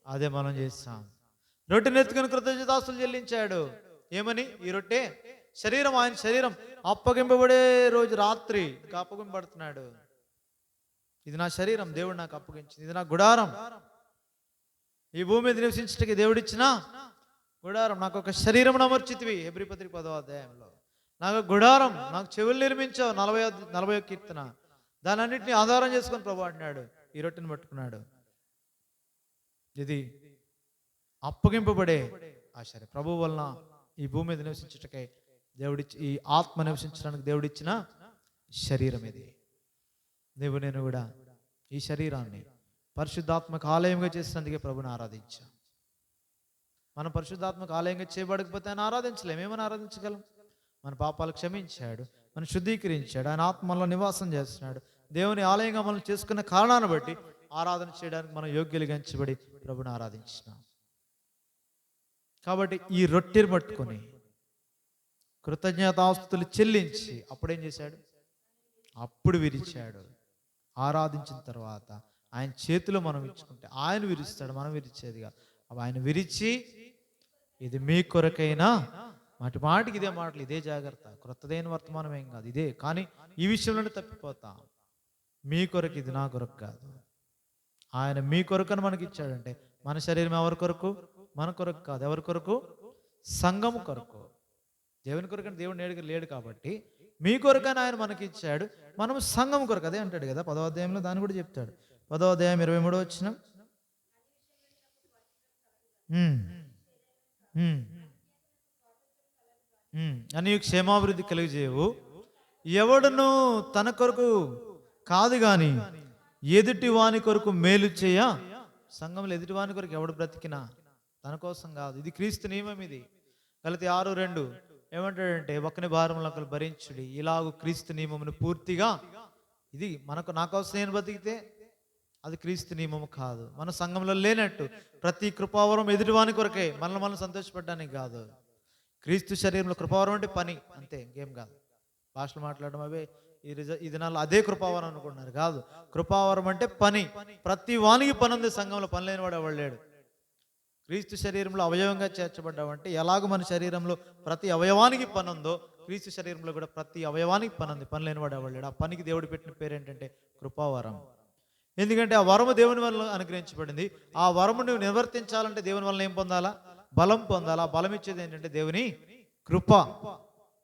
అదే మనం చేస్తాం. రొట్టెని ఎత్తుకొని కృతజ్ఞతాస్తులు చెల్లించాడు. ఏమని? ఈ రొట్టె శరీరం, ఆయన శరీరం అప్పగింపబడే రోజు రాత్రి ఇంకా అప్పగింపబడుతున్నాడు. ఇది నా శరీరం, దేవుడు నాకు అప్పగించింది. ఇది నా గుడారం, ఈ భూమి మీద నివసించడానికి దేవుడిచ్చిన గుడారం. నాకు ఒక శరీరం అమర్చితివి, హెబ్రీ పత్రిక 10వ అధ్యాయంలో. నాకు గుడారం, నాకు చెవులు నిర్మించావు, 40వ కీర్తన. దాని అన్నింటినీ ఆధారం చేసుకొని ప్రభు అంటున్నాడు. ఈ రొట్టెని పట్టుకున్నాడు. ఇది అప్పగింపబడే ఆ శరీరం. ప్రభు వలన ఈ భూమి మీద నివసించుటకై దేవుడిచ్చి, ఈ ఆత్మ నివసించడానికి దేవుడిచ్చిన శరీరం ఇది. నీవు నేను కూడా ఈ శరీరాన్ని పరిశుద్ధాత్మక ఆలయంగా చేసినందుకే ప్రభుని ఆరాధించాం. మనం పరిశుద్ధాత్మక ఆలయంగా చేయబడకపోతే ఆయన ఆరాధించలేము. ఏమని ఆరాధించగలం? మన పాపాలు క్షమించాడు, మనం శుద్ధీకరించాడు, ఆయన ఆత్మలో నివాసం చేస్తున్నాడు. దేవుని ఆలయంగా మనం చేసుకున్న కారణాన్ని బట్టి ఆరాధన చేయడానికి మనం యోగ్యులుగా ఎంచబడి ప్రభుని ఆరాధించినాం. కాబట్టి ఈ రొట్టెని పట్టుకొని కృతజ్ఞతాస్తుతులు చెల్లించి అప్పుడేం చేశాడు? అప్పుడు విరిచాడు. ఆరాధించిన తర్వాత ఆయన చేతిలో మనం ఇచ్చుకుంటే ఆయన విరుస్తాడు, మనం విరిచేదిగా. ఆయన విరిచి, ఇది మీ కొరకైనా, మాటికి ఇదే మాటలు, ఇదే జాగ్రత్త, క్రొత్తదైన వర్తమానం ఏం కాదు, ఇదే. కానీ ఈ విషయంలోనే తప్పిపోతాం. మీ కొరకు, ఇది నా కొరకు కాదు. ఆయన మీ కొరకని మనకి ఇచ్చాడంటే మన శరీరం ఎవరి కొరకు? మన కొరకు కాదు. ఎవరి కొరకు? సంఘం కొరకు. దేవుని కొరకని దేవుడు లేడు కాబట్టి మీ కొరకని ఆయన మనకి ఇచ్చాడు. మనం సంఘం కొరకు. అదే అంటాడు కదా 10వ అధ్యాయంలో, దాన్ని కూడా చెప్తాడు. 10వ అధ్యాయం 23వ వచనం. అని క్షేమాభివృద్ధి కలిగజేయవు. ఎవడును తన కొరకు కాదు గాని ఎదుటి వాని కొరకు మేలు చేయ. సంఘంలో ఎదుటి వాని కొరకు ఎవడు బ్రతికినా తన కోసం కాదు. ఇది క్రీస్తు నియమం. ఇది గలతీ 6:2 ఏమంటాడంటే, ఒకని భారములు ఒకరు భరించుడి, ఇలాగూ క్రీస్తు నియమమును పూర్తిగా. ఇది మనకు, నా కోసం నేను బతికితే అది క్రీస్తు నియమము కాదు. మన సంఘంలో లేనట్టు ప్రతి కృపావరం ఎదుటివాని కొరకే, మనల్ని మనం సంతోషపడడానికి కాదు. క్రీస్తు శరీరంలో కృపావరం అంటే పని అంతే, ఇంకేం కాదు. భాషలు మాట్లాడడం అవే ఈ దినాల్లో అదే కృపావరం అనుకుంటున్నారు. కాదు, కృపావరం అంటే పని. ప్రతి వానికి పని ఉంది సంఘంలో. పని లేనివాడు ఎవడు లేడు. క్రీస్తు శరీరంలో అవయవంగా చేర్చబడ్డామంటే ఎలాగో మన శరీరంలో ప్రతి అవయవానికి పని ఉందో క్రీస్తు శరీరంలో కూడా ప్రతి అవయవానికి పని ఉంది. పని లేనివాడు ఎవడు లేడు. ఆ పనికి దేవుడు పెట్టిన పేరు ఏంటంటే కృపావరం. ఎందుకంటే ఆ వరము దేవుని వల్ల అనుగ్రహించబడింది. ఆ వరము నువ్వు నివర్తించాలంటే దేవుని వల్ల ఏం పొందాలా? బలం పొందాలా. బలం ఇచ్చేది ఏంటంటే దేవుని కృప.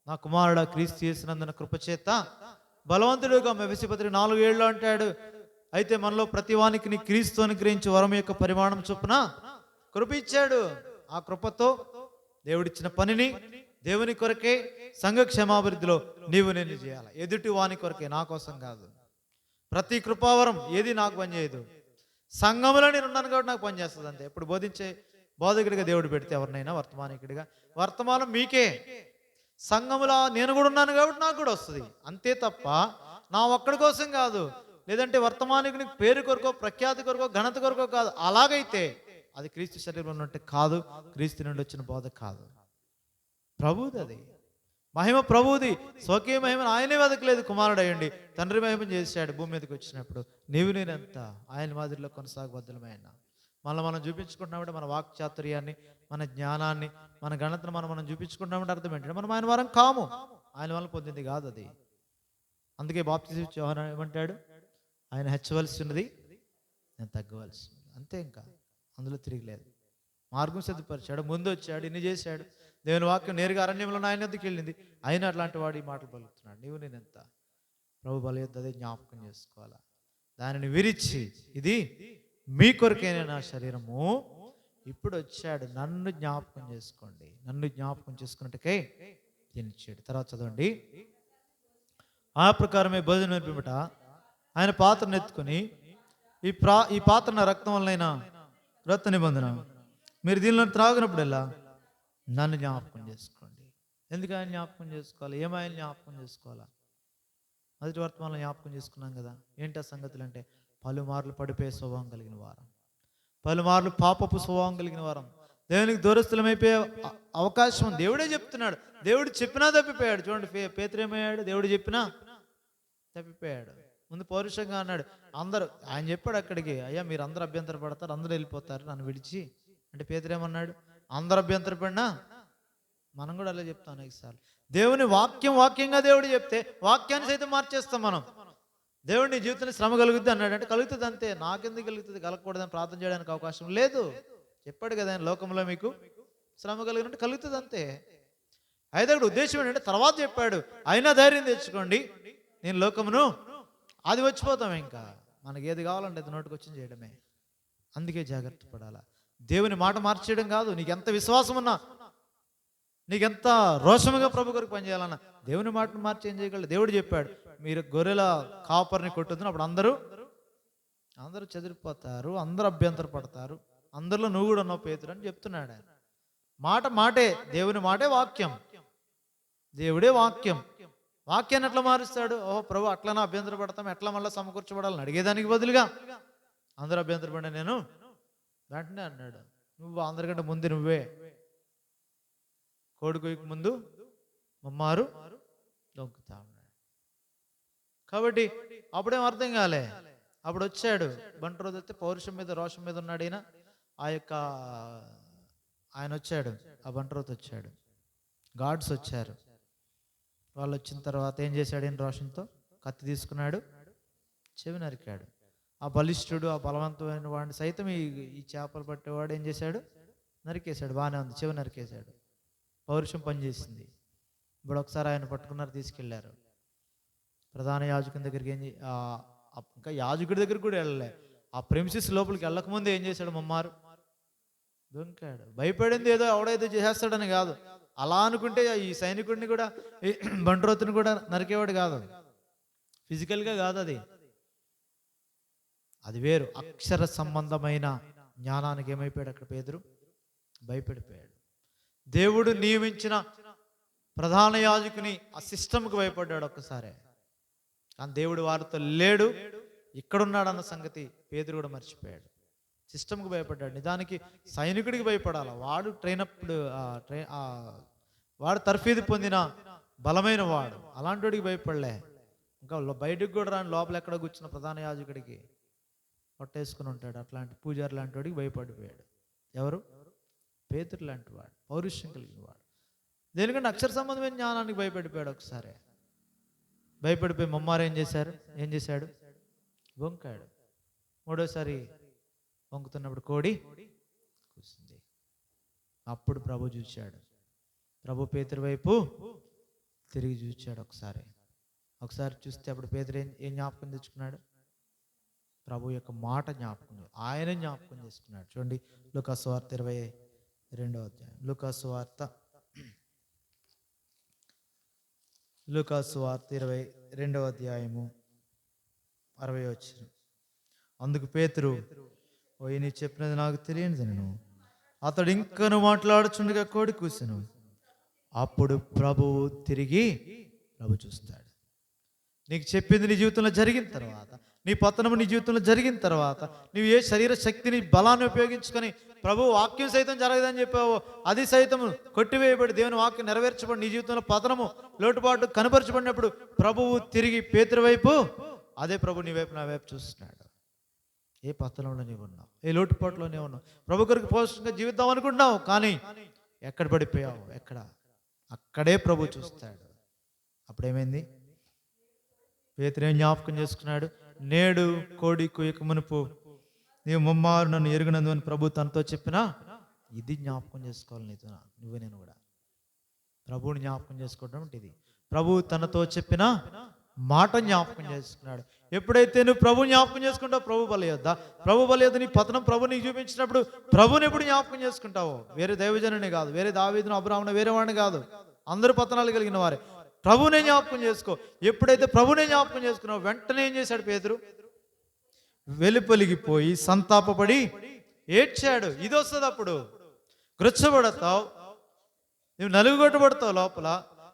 నా కుమారుడు క్రీస్తు చేసినందున కృప చేత బలవంతుడుగా, ఎఫెసీ పత్రిక 4:7 అంటాడు. అయితే మనలో ప్రతి వానికి నీ క్రీస్తు అనుగ్రహించి వరం యొక్క పరిమాణం చొప్పున కృప ఇచ్చాడు. ఆ కృపతో దేవుడిచ్చిన పనిని దేవుని కొరకే, సంఘ క్షేమాభివృద్ధిలో నీవు నేను చేయాలి. ఎదుటి వాని కొరకే, నా కోసం కాదు. ప్రతి కృపావరం ఏది నాకు పనిచేయదు. సంఘంలో నేను ఉన్నాను కాబట్టి నాకు పనిచేస్తుంది అంతే. ఇప్పుడు బోధించే బోధకుడిగా దేవుడు పెడితే ఎవరినైనా వర్తమానికుడిగా, వర్తమానం మీకే. సంఘములో నేను కూడా ఉన్నాను కాబట్టి నాకు కూడా వస్తుంది అంతే తప్ప నా ఒక్కడి కోసం కాదు. లేదంటే వర్తమానికుని పేరు కొరకో, ప్రఖ్యాతి కొరకో, ఘనత కొరకో కాదు. అలాగైతే అది క్రీస్తు శరీరంలో ఉన్నట్టు కాదు, క్రీస్తు నుండి వచ్చిన బోధ కాదు. ప్రభుది అది మహిమ, ప్రభుది. స్వకీయ మహిమను ఆయనే వెతకలేదు, కుమారుడు అయ్యండి తండ్రి మహిమను చేశాడు. భూమి మీదకి వచ్చినప్పుడు నీవు నేనెంత ఆయన మాదిరిలో కొనసాగబద్ధులమైన మనం చూపించుకుంటున్నామంటే మన వాక్చాతుర్యాన్ని, మన జ్ఞానాన్ని, మన ఘనతను మనం చూపించుకుంటున్నామంటే అర్థం ఏంటంటే మనం ఆయన వారం కాము, ఆయన వల్ల పొందింది కాదు అది. అందుకే బాప్తిజం ఇచ్చే యోహాను ఏమంటాడు? ఆయన హెచ్చవలసి ఉన్నది, నేను తగ్గవలసి ఉన్నది. అంతే, ఇంకా అందులో తిరిగిలేదు. మార్గం సిద్ధపరిచాడు, ముందు వచ్చాడు, ఇన్ని చేశాడు. దేవుని వాక్యం నేరుగా అరణ్యంలో ఆయన వద్దకు వెళ్ళింది. అయినా అట్లాంటి వాడు ఈ మాటలు పలుకుతున్నాడు. నీవు నేనెంత ప్రభు బల యొద్ద అదే జ్ఞాపకం చేసుకోవాలా. దానిని విరిచి, ఇది మీ కొరకైన నా శరీరము, ఇప్పుడు వచ్చాడు, నన్ను జ్ఞాపకం చేసుకోండి, నన్ను జ్ఞాపకం చేసుకున్నట్టుకై తినిచ్చాడు. తర్వాత చదవండి. ఆ ప్రకారమే భోజనం నడిపిమట ఆయన పాత్రను ఎత్తుకొని, ఈ పాత్ర నా రక్తం వలనైనా రక్త నిబంధన, మీరు దీనిలో త్రాగినప్పుడల్లా నన్ను జ్ఞాపకం చేసుకోండి. ఎందుకు ఆయన జ్ఞాపకం చేసుకోవాలి? ఏమాయన జ్ఞాపకం చేసుకోవాలా? మొదటి వర్తమానంలో జ్ఞాపకం చేసుకున్నాం కదా. ఏంటి ఆ సంగతులు అంటే, పలుమార్లు పడిపోయే స్వభావం కలిగిన వారం, పలుమార్లు పాపపు స్వభావం కలిగిన వారం, దేవునికి దూరస్థులమైపోయే అవకాశం ఉంది. దేవుడే చెప్తున్నాడు. దేవుడు చెప్పినా తప్పిపోయాడు. చూడండి, పేతురు ఏమయ్యాడు? దేవుడు చెప్పినా తప్పిపోయాడు. ముందు పౌరుషంగా అన్నాడు. అందరూ, ఆయన చెప్పాడు అక్కడికి, అయ్యా మీరు అందరూ అభ్యంతర పడతారు, అందరూ వెళ్ళిపోతారు నన్ను విడిచి అంటే, పేతురు ఏమన్నాడు? అందరూ అభ్యంతర పడినా మనం కూడా అలా చెప్తాం అనేకసార్లు. దేవుని వాక్యంగా దేవుడు చెప్తే వాక్యాన్ని సైతం మార్చేస్తాం మనం. దేవుడు నీ జీవితంలో శ్రమ కలుగుద్ది అన్నాడు అంటే కలుగుతుంది అంతే. నాకెందుకు కలుగుతుంది? కలగకూడదని ప్రార్థన చేయడానికి అవకాశం లేదు. చెప్పాడు కదా ఆయన, లోకంలో మీకు శ్రమ కలిగినట్టు కలుగుతుంది అంతే. అయితే అక్కడ ఉద్దేశం ఏంటంటే తర్వాత చెప్పాడు, అయినా ధైర్యం తెచ్చుకోండి, నేను లోకమును అది వచ్చిపోతాం. ఇంకా మనకి ఏది కావాలంటే అది నోటికి వచ్చి చేయడమే. అందుకే జాగ్రత్త పడాలా. దేవుని మాట మార్చేయడం కాదు. నీకెంత విశ్వాసం ఉన్నా, నీకెంత రోషముగా ప్రభు కొరకు పనిచేయాలన్నా, దేవుని మాటను మార్చి ఏం చేయగలరు? దేవుడు చెప్పాడు, మీరు గొర్రెల కాపర్ని కొట్టుద్దని, అప్పుడు అందరూ చెదిరిపోతారు, అందరూ అభ్యంతర పడతారు, అందరిలో నువ్వు కూడా ఉన్నావు పేతురు అని చెప్తున్నాడు ఆయన. మాటే, దేవుని మాటే వాక్యం, దేవుడే వాక్యం. వాక్యాన్ని ఎట్లా మారుస్తాడు? ఓహో ప్రభు అట్లనా అభ్యంతర పడతాం, ఎట్లా మళ్ళీ సమకూర్చబడాలని అడిగేదానికి బదులుగా అందరూ అభ్యంతర పడినా నేను వెంటనే అన్నాడు, నువ్వు అందరికంటే ముందు నువ్వే కోడి కొయ్యకు ముందు మమ్మారు దొంకుతా ఉన్నాడు. కాబట్టి అప్పుడేం అర్థం కాలే. అప్పుడు వచ్చాడు బంట రోజు వస్తే, పౌరుషం మీద రోషం మీద ఉన్నాడు ఈయన. ఆయన వచ్చాడు, ఆ బంట రోజు వచ్చాడు, గాడ్స్ వచ్చారు. వాళ్ళు వచ్చిన తర్వాత ఏం చేశాడు? ఈయన రోషంతో కత్తి తీసుకున్నాడు, చెవి నరికాడు. ఆ బలిష్ఠుడు, ఆ బలవంతమైన వాడిని సైతం ఈ చేపలు పట్టేవాడు ఏం చేశాడు? నరికేశాడు. బాగానే ఉంది, చెవి నరికేశాడు. పౌరుషం పనిచేసింది. ఇప్పుడు ఒకసారి ఆయన పట్టుకున్నారు, తీసుకెళ్లారు ప్రధాన యాజకుని దగ్గరికి. ఇంకా యాజకుడి దగ్గరికి కూడా వెళ్ళలే, ఆ ప్రెమిసిస్ లోపలికి వెళ్ళకముందే ఏం చేశాడు? మమ్మారు దొంకాడు. భయపడింది ఏదో ఎవడైతే చేసేస్తాడని కాదు. అలా అనుకుంటే ఈ సైనికుడిని కూడా, ఈ బంట్రోతుని కూడా నరికేవాడు కాదు, ఫిజికల్గా కాదు. అది వేరు. అక్షర సంబంధమైన జ్ఞానానికి ఏమైపోయాడు అక్కడ పేతురు? భయపడిపోయాడు. దేవుడు నియమించిన ప్రధాన యాజకుని ఆ సిస్టమ్కి భయపడ్డాడు ఒక్కసారే. కానీ దేవుడు వారితో లేడు, ఇక్కడున్నాడు అన్న సంగతి పేతురు కూడా మర్చిపోయాడు. సిస్టమ్కి భయపడ్డాడు. నిజానికి సైనికుడికి భయపడాలి. వాడు వాడు తర్ఫీదు పొందిన బలమైన వాడు, అలాంటి వాడికి భయపడలే. ఇంకా బయటకు కూడా రాని లోపల ఎక్కడ కూర్చున్న ప్రధాన యాజకుడికి పట్టేసుకుని ఉంటాడు. అట్లాంటి పూజారి లాంటి వాడికి భయపడిపోయాడు. ఎవరు? పేతురు లాంటి వాడు, పౌరుషం కలిగిన వాడు. దేనికంటే అక్షర సంబంధమైన జ్ఞానానికి భయపడిపోయాడు. ఒకసారి భయపడిపోయి మమ్మారు ఏం చేశాడు? వంకాడు. మూడోసారి వంకుతున్నప్పుడు కోడి కూసింది. అప్పుడు ప్రభు చూశాడు. ప్రభు పేతురు వైపు తిరిగి చూశాడు. ఒకసారి చూస్తే అప్పుడు పేతురు ఏం జ్ఞాపకం తెచ్చుకున్నాడు? ప్రభు యొక్క మాట జ్ఞాపకం, ఆయన జ్ఞాపకం చేసుకున్నాడు. చూడండి, లూకా సువార్త 22వ అధ్యాయం. లూకా సువార్త 22వ అధ్యాయము 60వ వచనం. అందుకు పేతురు, ఓ నీ చెప్పినది నాకు తెలియనిది నేను. అతడు ఇంకను మాట్లాడుచుండగా కోడి కూసెను. అప్పుడు ప్రభువు తిరిగి చూస్తాడు. నీకు చెప్పింది నీ జీవితంలో జరిగిన తర్వాత, నీ పతనము నీ జీవితంలో జరిగిన తర్వాత, నువ్వు ఏ శరీర శక్తిని బలాన్ని ఉపయోగించుకొని ప్రభు వాక్యం సైతం జరగదని చెప్పావో అది సైతం కొట్టివేయబడి దేవుని వాక్యం నెరవేర్చబడి నీ జీవితంలో పతనము లోటుపాటు కనపరచబడినప్పుడు ప్రభువు తిరిగి పేతురు వైపు, అదే ప్రభు నీ వైపు నా వైపు చూస్తున్నాడు. ఏ పతనంలో నీవు ఉన్నావు, ఏ లోటుపాటులో నీవు ఉన్నావు, ప్రభు కొరకు పోషంగా జీవిద్దాం అనుకుంటున్నావు, కానీ ఎక్కడ పడిపోయావు? అక్కడే ప్రభు చూస్తాడు. అప్పుడేమైంది? పేతురు ఏం జ్ఞాపకం చేసుకున్నాడు? నేడు కోడి కుయ్యక మునుపు నీవు ముమ్మారు నన్ను ఎరుగునందు అని ప్రభు తనతో చెప్పిన ఇది జ్ఞాపకం చేసుకోవాలి నీతో నువ్వు నేను కూడా. ప్రభువుని జ్ఞాపకం చేసుకోవడం అంటే ఇది. ప్రభువు తనతో చెప్పిన మాట జ్ఞాపకం చేసుకున్నాడు. ఎప్పుడైతే నువ్వు ప్రభు జ్ఞాపకం చేసుకుంటావు, ప్రభు బలి యొద్ద, ప్రభు బలి యొద్ద నీ పతనం ప్రభు నీకు చూపించినప్పుడు ప్రభుని ఎప్పుడు జ్ఞాపకం చేసుకుంటావు? వేరే దైవజనుని కాదు, వేరే దావీదును అబ్రాహామును వేరే వాడిని కాదు, అందరూ పతనాలు కలిగిన వారే. ప్రభునే జ్ఞాపకం చేసుకో. ఎప్పుడైతే ప్రభునే జ్ఞాపకం చేసుకున్నావు, వెంటనే ఏం చేశాడు పేతురు? వెలుపలిగిపోయి సంతాపపడి ఏడ్చాడు. ఇది వస్తుంది అప్పుడు. గృచ్చబడతావు, నువ్వు నలుగుగొట్టబడతావు, లోపల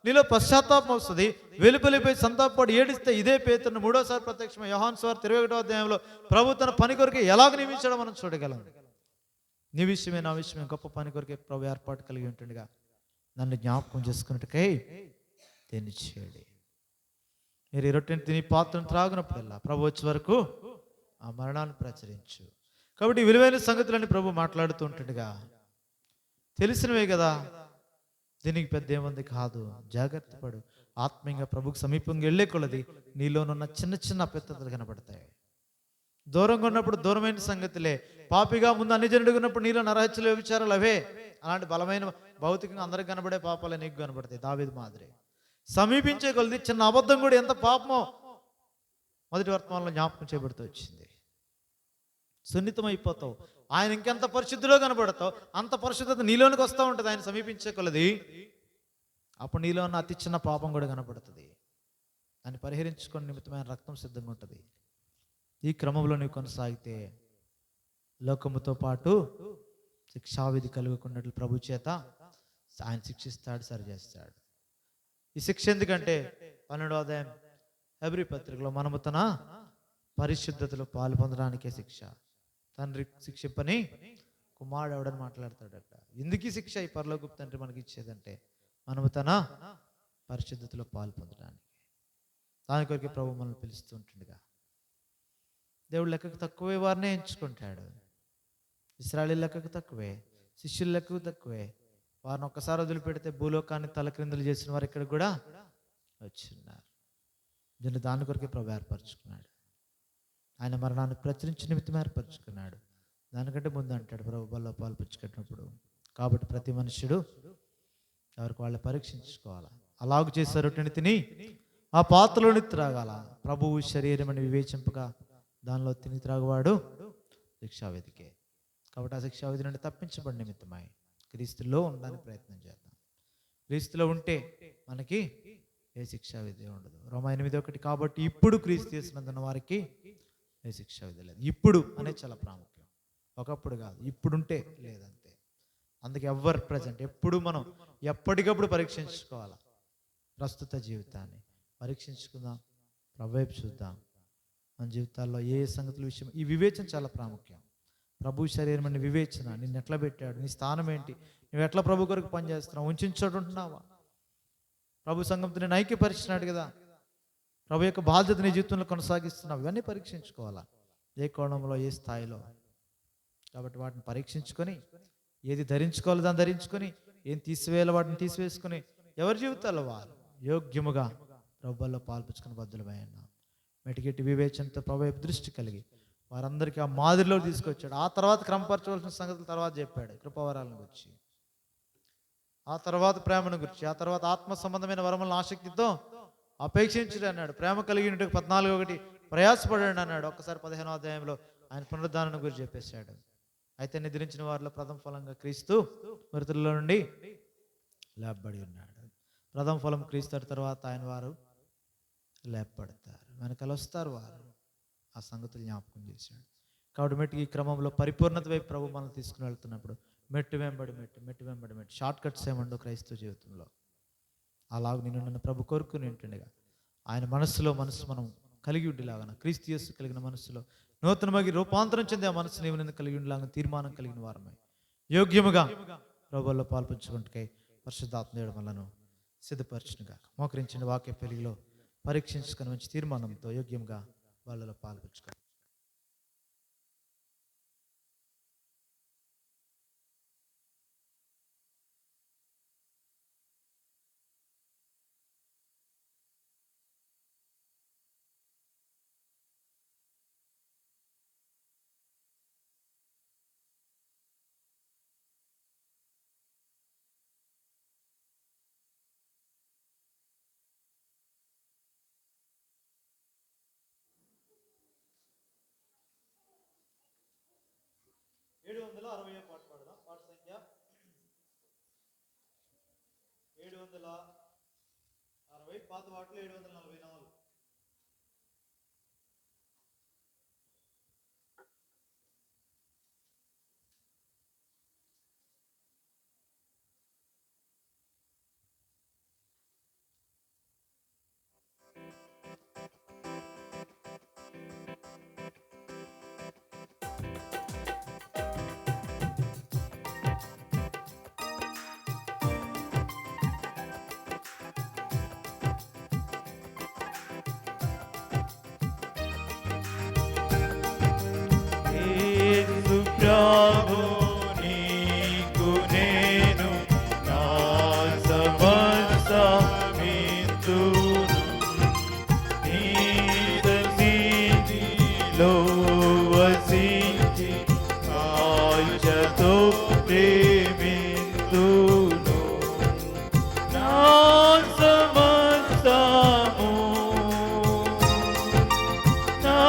నీలో పశ్చాత్తాపం వస్తుంది. వెలుపలిపోయి సంతాపపడి ఏడిస్తే ఇదే పేతురును మూడోసారి ప్రత్యక్షమై యోహాను సువార్త 21వ అధ్యాయంలో ప్రభు తన పని కొరకు ఎలాగ నియమించడం మనం చూడగలం. నీ విషయమే నా విషయమే గొప్ప పని కొరకే ప్రభు ఏర్పాటు కలిగి ఉంటుండగా నన్ను జ్ఞాపకం చేసుకున్నట్టుకై దేన్ని చేయండి. మీరు ఈ రొట్టెని తిని పాత్రను త్రాగినప్పుడల్లా ప్రభు వచ్చే వరకు ఆ మరణాన్ని ప్రచురించు. కాబట్టి విలువైన సంగతులని ప్రభు మాట్లాడుతూ ఉంటుండగా తెలిసినవే కదా, దీనికి పెద్ద ఏముంది కాదు, జాగ్రత్త పడు. ఆత్మీయంగా ప్రభుకు సమీపంగా వెళ్ళే కొలది నీలోనున్న చిన్న చిన్న అపెత్తలు కనబడతాయి. దూరంగా ఉన్నప్పుడు దూరమైన సంగతులే. పాపిగా ముందు అన్ని జనుడిగా ఉన్నప్పుడు నీలో నరహత్యలు వ్యభిచారాలు అవే. అలాంటి బలమైన భౌతికంగా అందరికి కనబడే పాపాలే నీకు కనబడతాయి. దావీదు మాదిరి సమీపించే కొలది చిన్న అబద్ధం కూడా ఎంత పాపమో మొదటి వర్తమానంలో జ్ఞాపకం చేయబడుతూ వచ్చింది. సున్నితం అయిపోతావు. ఆయన ఇంకెంత పరిశుద్ధిలో కనబడతావు, అంత పరిశుద్ధత నీలోనికి వస్తూ ఉంటుంది. ఆయన సమీపించే కొలది అప్పుడు నీలో ఉన్న అతి చిన్న పాపం కూడా కనబడుతుంది. దాన్ని పరిహరించుకొని నిమిత్తమైన రక్తం సిద్ధంగా ఉంటుంది. ఈ క్రమంలో నీవు కొనసాగితే లోకముతో పాటు శిక్షావిధి కలుగుకున్నట్లు ప్రభు చేత ఆయన శిక్షిస్తాడు, సరిచేస్తాడు. ఈ శిక్ష ఎందుకంటే 12వ అధ్యాయం హెబ్రీ పత్రికలో మనము తన పరిశుద్ధతలో పాలు పొందడానికే శిక్ష. తండ్రి శిక్షింపని కుమారుడు ఎవడని మాట్లాడతాడు అక్కడ. ఎందుకు ఈ శిక్ష ఈ పరలోకపు తండ్రి మనకి ఇచ్చేదంటే మనము తన పరిశుద్ధతలో పాలు పొందడానికి. దాని కొరకే ప్రభు మనల్ని పిలుస్తూ ఉంటుండగా దేవుడు లెక్కకు తక్కువే వారినే ఎంచుకుంటాడు. ఇశ్రాయేలు లెక్కకు తక్కువే, శిష్యుల లెక్కకు తక్కువే. వారిని ఒక్కసారి వదిలిపెడితే భూలోకాన్ని తలక్రిందులు చేసిన వారు ఇక్కడ కూడా వచ్చిన్నారు. దీన్ని దాని కొరకే ప్రభు ఏర్పరచుకున్నాడు. ఆయన మరణాన్ని ప్రచురించి నిమిత్తం ఏర్పరచుకున్నాడు. దానికంటే ముందు అంటాడు ప్రభు బల్లో పాలు పుచ్చుకెట్టినప్పుడు, కాబట్టి ప్రతి మనుషుడు ఎవరికి వాళ్ళు పరీక్షించుకోవాలా. అలాగూ చేసే రొట్టెని తిని ఆ పాత్రలోని త్రాగాల. ప్రభువు శరీరం అని వివేచింపగా దానిలో తిని త్రాగువాడు శిక్షావిధికే. కాబట్టి ఆ శిక్షావిధి నుండి తప్పించబడి నిమిత్తమై క్రీస్తులో ఉండడానికి ప్రయత్నం చేద్దాం. క్రీస్తులో ఉంటే మనకి ఏ శిక్షావిధి ఉండదు. రోమా 8:1 కాబట్టి ఇప్పుడు క్రీస్తు చేసినందున వారికి ఏ శిక్షావిధి లేదు. ఇప్పుడు అనేది చాలా ప్రాముఖ్యం. ఒకప్పుడు కాదు, ఇప్పుడుంటే లేదంతే. అందుకే ఎవర్ ప్రజెంట్ ఎప్పుడు మనం ఎప్పటికప్పుడు పరీక్షించుకోవాలి. ప్రస్తుత జీవితాన్ని పరీక్షించుకుందాం, ప్రభు వైపు చూద్దాం. మన జీవితాల్లో ఏ సంగతుల విషయం ఈ వివేచన చాలా ప్రాముఖ్యం. ప్రభు శరీరం అనే వివేచన, నిన్ను ఎట్లా పెట్టాడు, నీ స్థానం ఏంటి, నువ్వు ఎట్లా ప్రభు కొరకు పనిచేస్తున్నావు, ఉంచోటు ఉంటున్నావా, ప్రభు సంఘంతో నేను ఐక్యపరిచినాడు కదా, ప్రభు యొక్క బాధ్యత నీ జీవితంలో కొనసాగిస్తున్నావు, ఇవన్నీ పరీక్షించుకోవాలా. ఏ కోణంలో, ఏ స్థాయిలో. కాబట్టి వాటిని పరీక్షించుకొని ఏది ధరించుకోవాలో దాన్ని ధరించుకొని, ఏం తీసివేయాలో వాటిని తీసివేసుకొని ఎవరి జీవితాల్లో వారు యోగ్యముగా ప్రభువులో పాల్పుచ్చుకుని బద్దులమై ఉన్నాం. మెటికెట్టి వివేచనతో ప్రభు వైపు దృష్టి కలిగి వారందరికీ ఆ మాదిరిలో తీసుకొచ్చాడు. ఆ తర్వాత క్రమపరచవలసిన సంగతుల తర్వాత చెప్పాడు, కృపావరాలను గురించి, ఆ తర్వాత ప్రేమను గురించి, ఆ తర్వాత ఆత్మ సంబంధమైన వరములను ఆసక్తితో అపేక్షించడు అన్నాడు. ప్రేమ కలిగినట్టు 14:1 ప్రయాసపడాడు అన్నాడు. ఒక్కసారి 15వ అధ్యాయంలో ఆయన పునరుద్ధారణ గురించి చెప్పేశాడు. అయితే నిద్రించిన వారిలో ప్రథమ ఫలంగా క్రీస్తు మృతుల్లో నుండి లేపబడి ఉన్నాడు. ప్రథమ ఫలం క్రీస్తు తర్వాత ఆయన వారు లేపబడతారు, వెనకాల వస్తారు వారు. ఆ సంగతులు జ్ఞాపకం చేశాడు. కాబట్టి మెట్టు ఈ క్రమంలో పరిపూర్ణత వైపు ప్రభు మనం తీసుకుని వెళ్తున్నప్పుడు మెట్టు వెంబడి మెట్టు షార్ట్ కట్స్ ఏమండో క్రైస్తవ జీవితంలో. అలాగ నన్ను ప్రభు కోరుకుని ఉంటుండగా ఆయన మనస్సు మనం కలిగి ఉండేలాగా, క్రీస్తు యేసు కలిగిన మనస్సులో నూతనమగి రూపాంతరం చెందే ఆ మనస్సు నీవు నిన్ను కలిగి ఉండేలాగా తీర్మానం కలిగిన వారమై యోగ్యముగా ప్రభువులో పాల్పంచుకుంటుకై పరిశుద్ధాత్మ దేవుడు మనలను సిద్ధపరచునుగా. మోకరించిన వాక్య పెళ్లిలో పరీక్షించుకొని మంచి తీర్మానంతో యోగ్యంగా వాళ్ళలో పాల్పంచుకోండి. 760 పాట పాడదాం. పాట సంఖ్య 760, పాత పాటలు 744. యేసు ప్రభు నీకు నేను నా సమస్తమిత్తును. నీ సన్నిధిలో వసించి ఆయుషతో ప్రేమింతును. నా సమస్తము నా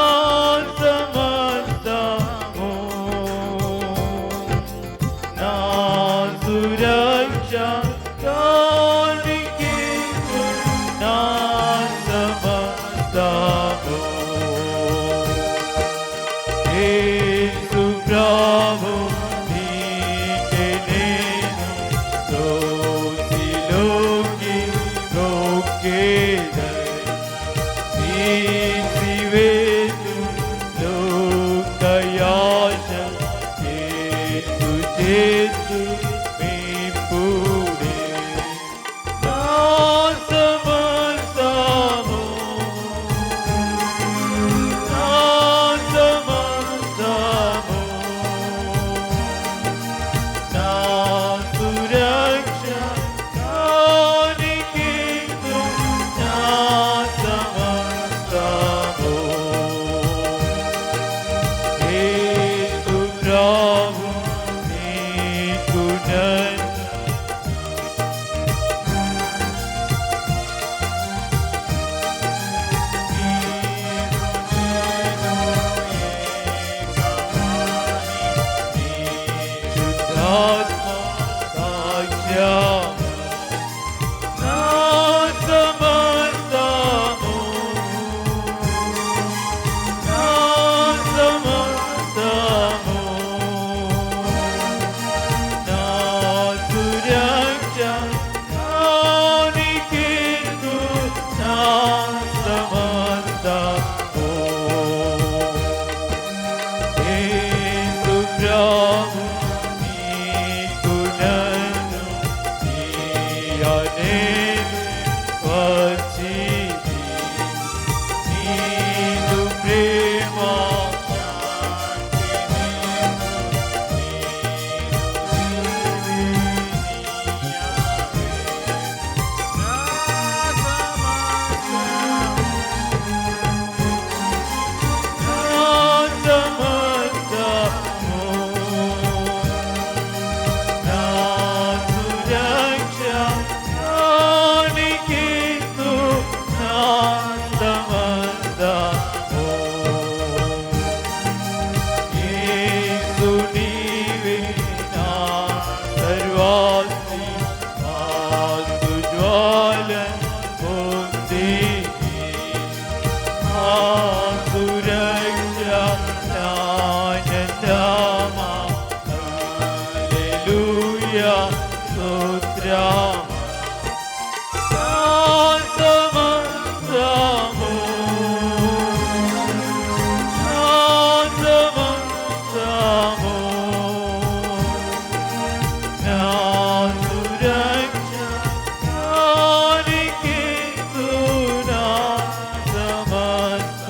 సమస్తము నా సురక్ష కానికి నా సమస్తము యేసు ప్రభు నీకే నేను దోసిలోకి రోకేదను. తీసివేయు లోకయాశ యేసు చేతు మెప్పుడే. నా సమస్తము నా సమస్తము నా సురక్ష కానికి నా సమస్తము యేసు ప్రభు నీకు నన్ను శుద్ధాత్మ సాక్ష్యము నా సమస్తము నా సమస్తము నా సురక్ష కానికి నా సమస్తము యేసు ప్రభు నీకు నన్ను నీయనేను వచ్చితి. నీదు ప్రేమ సమస్త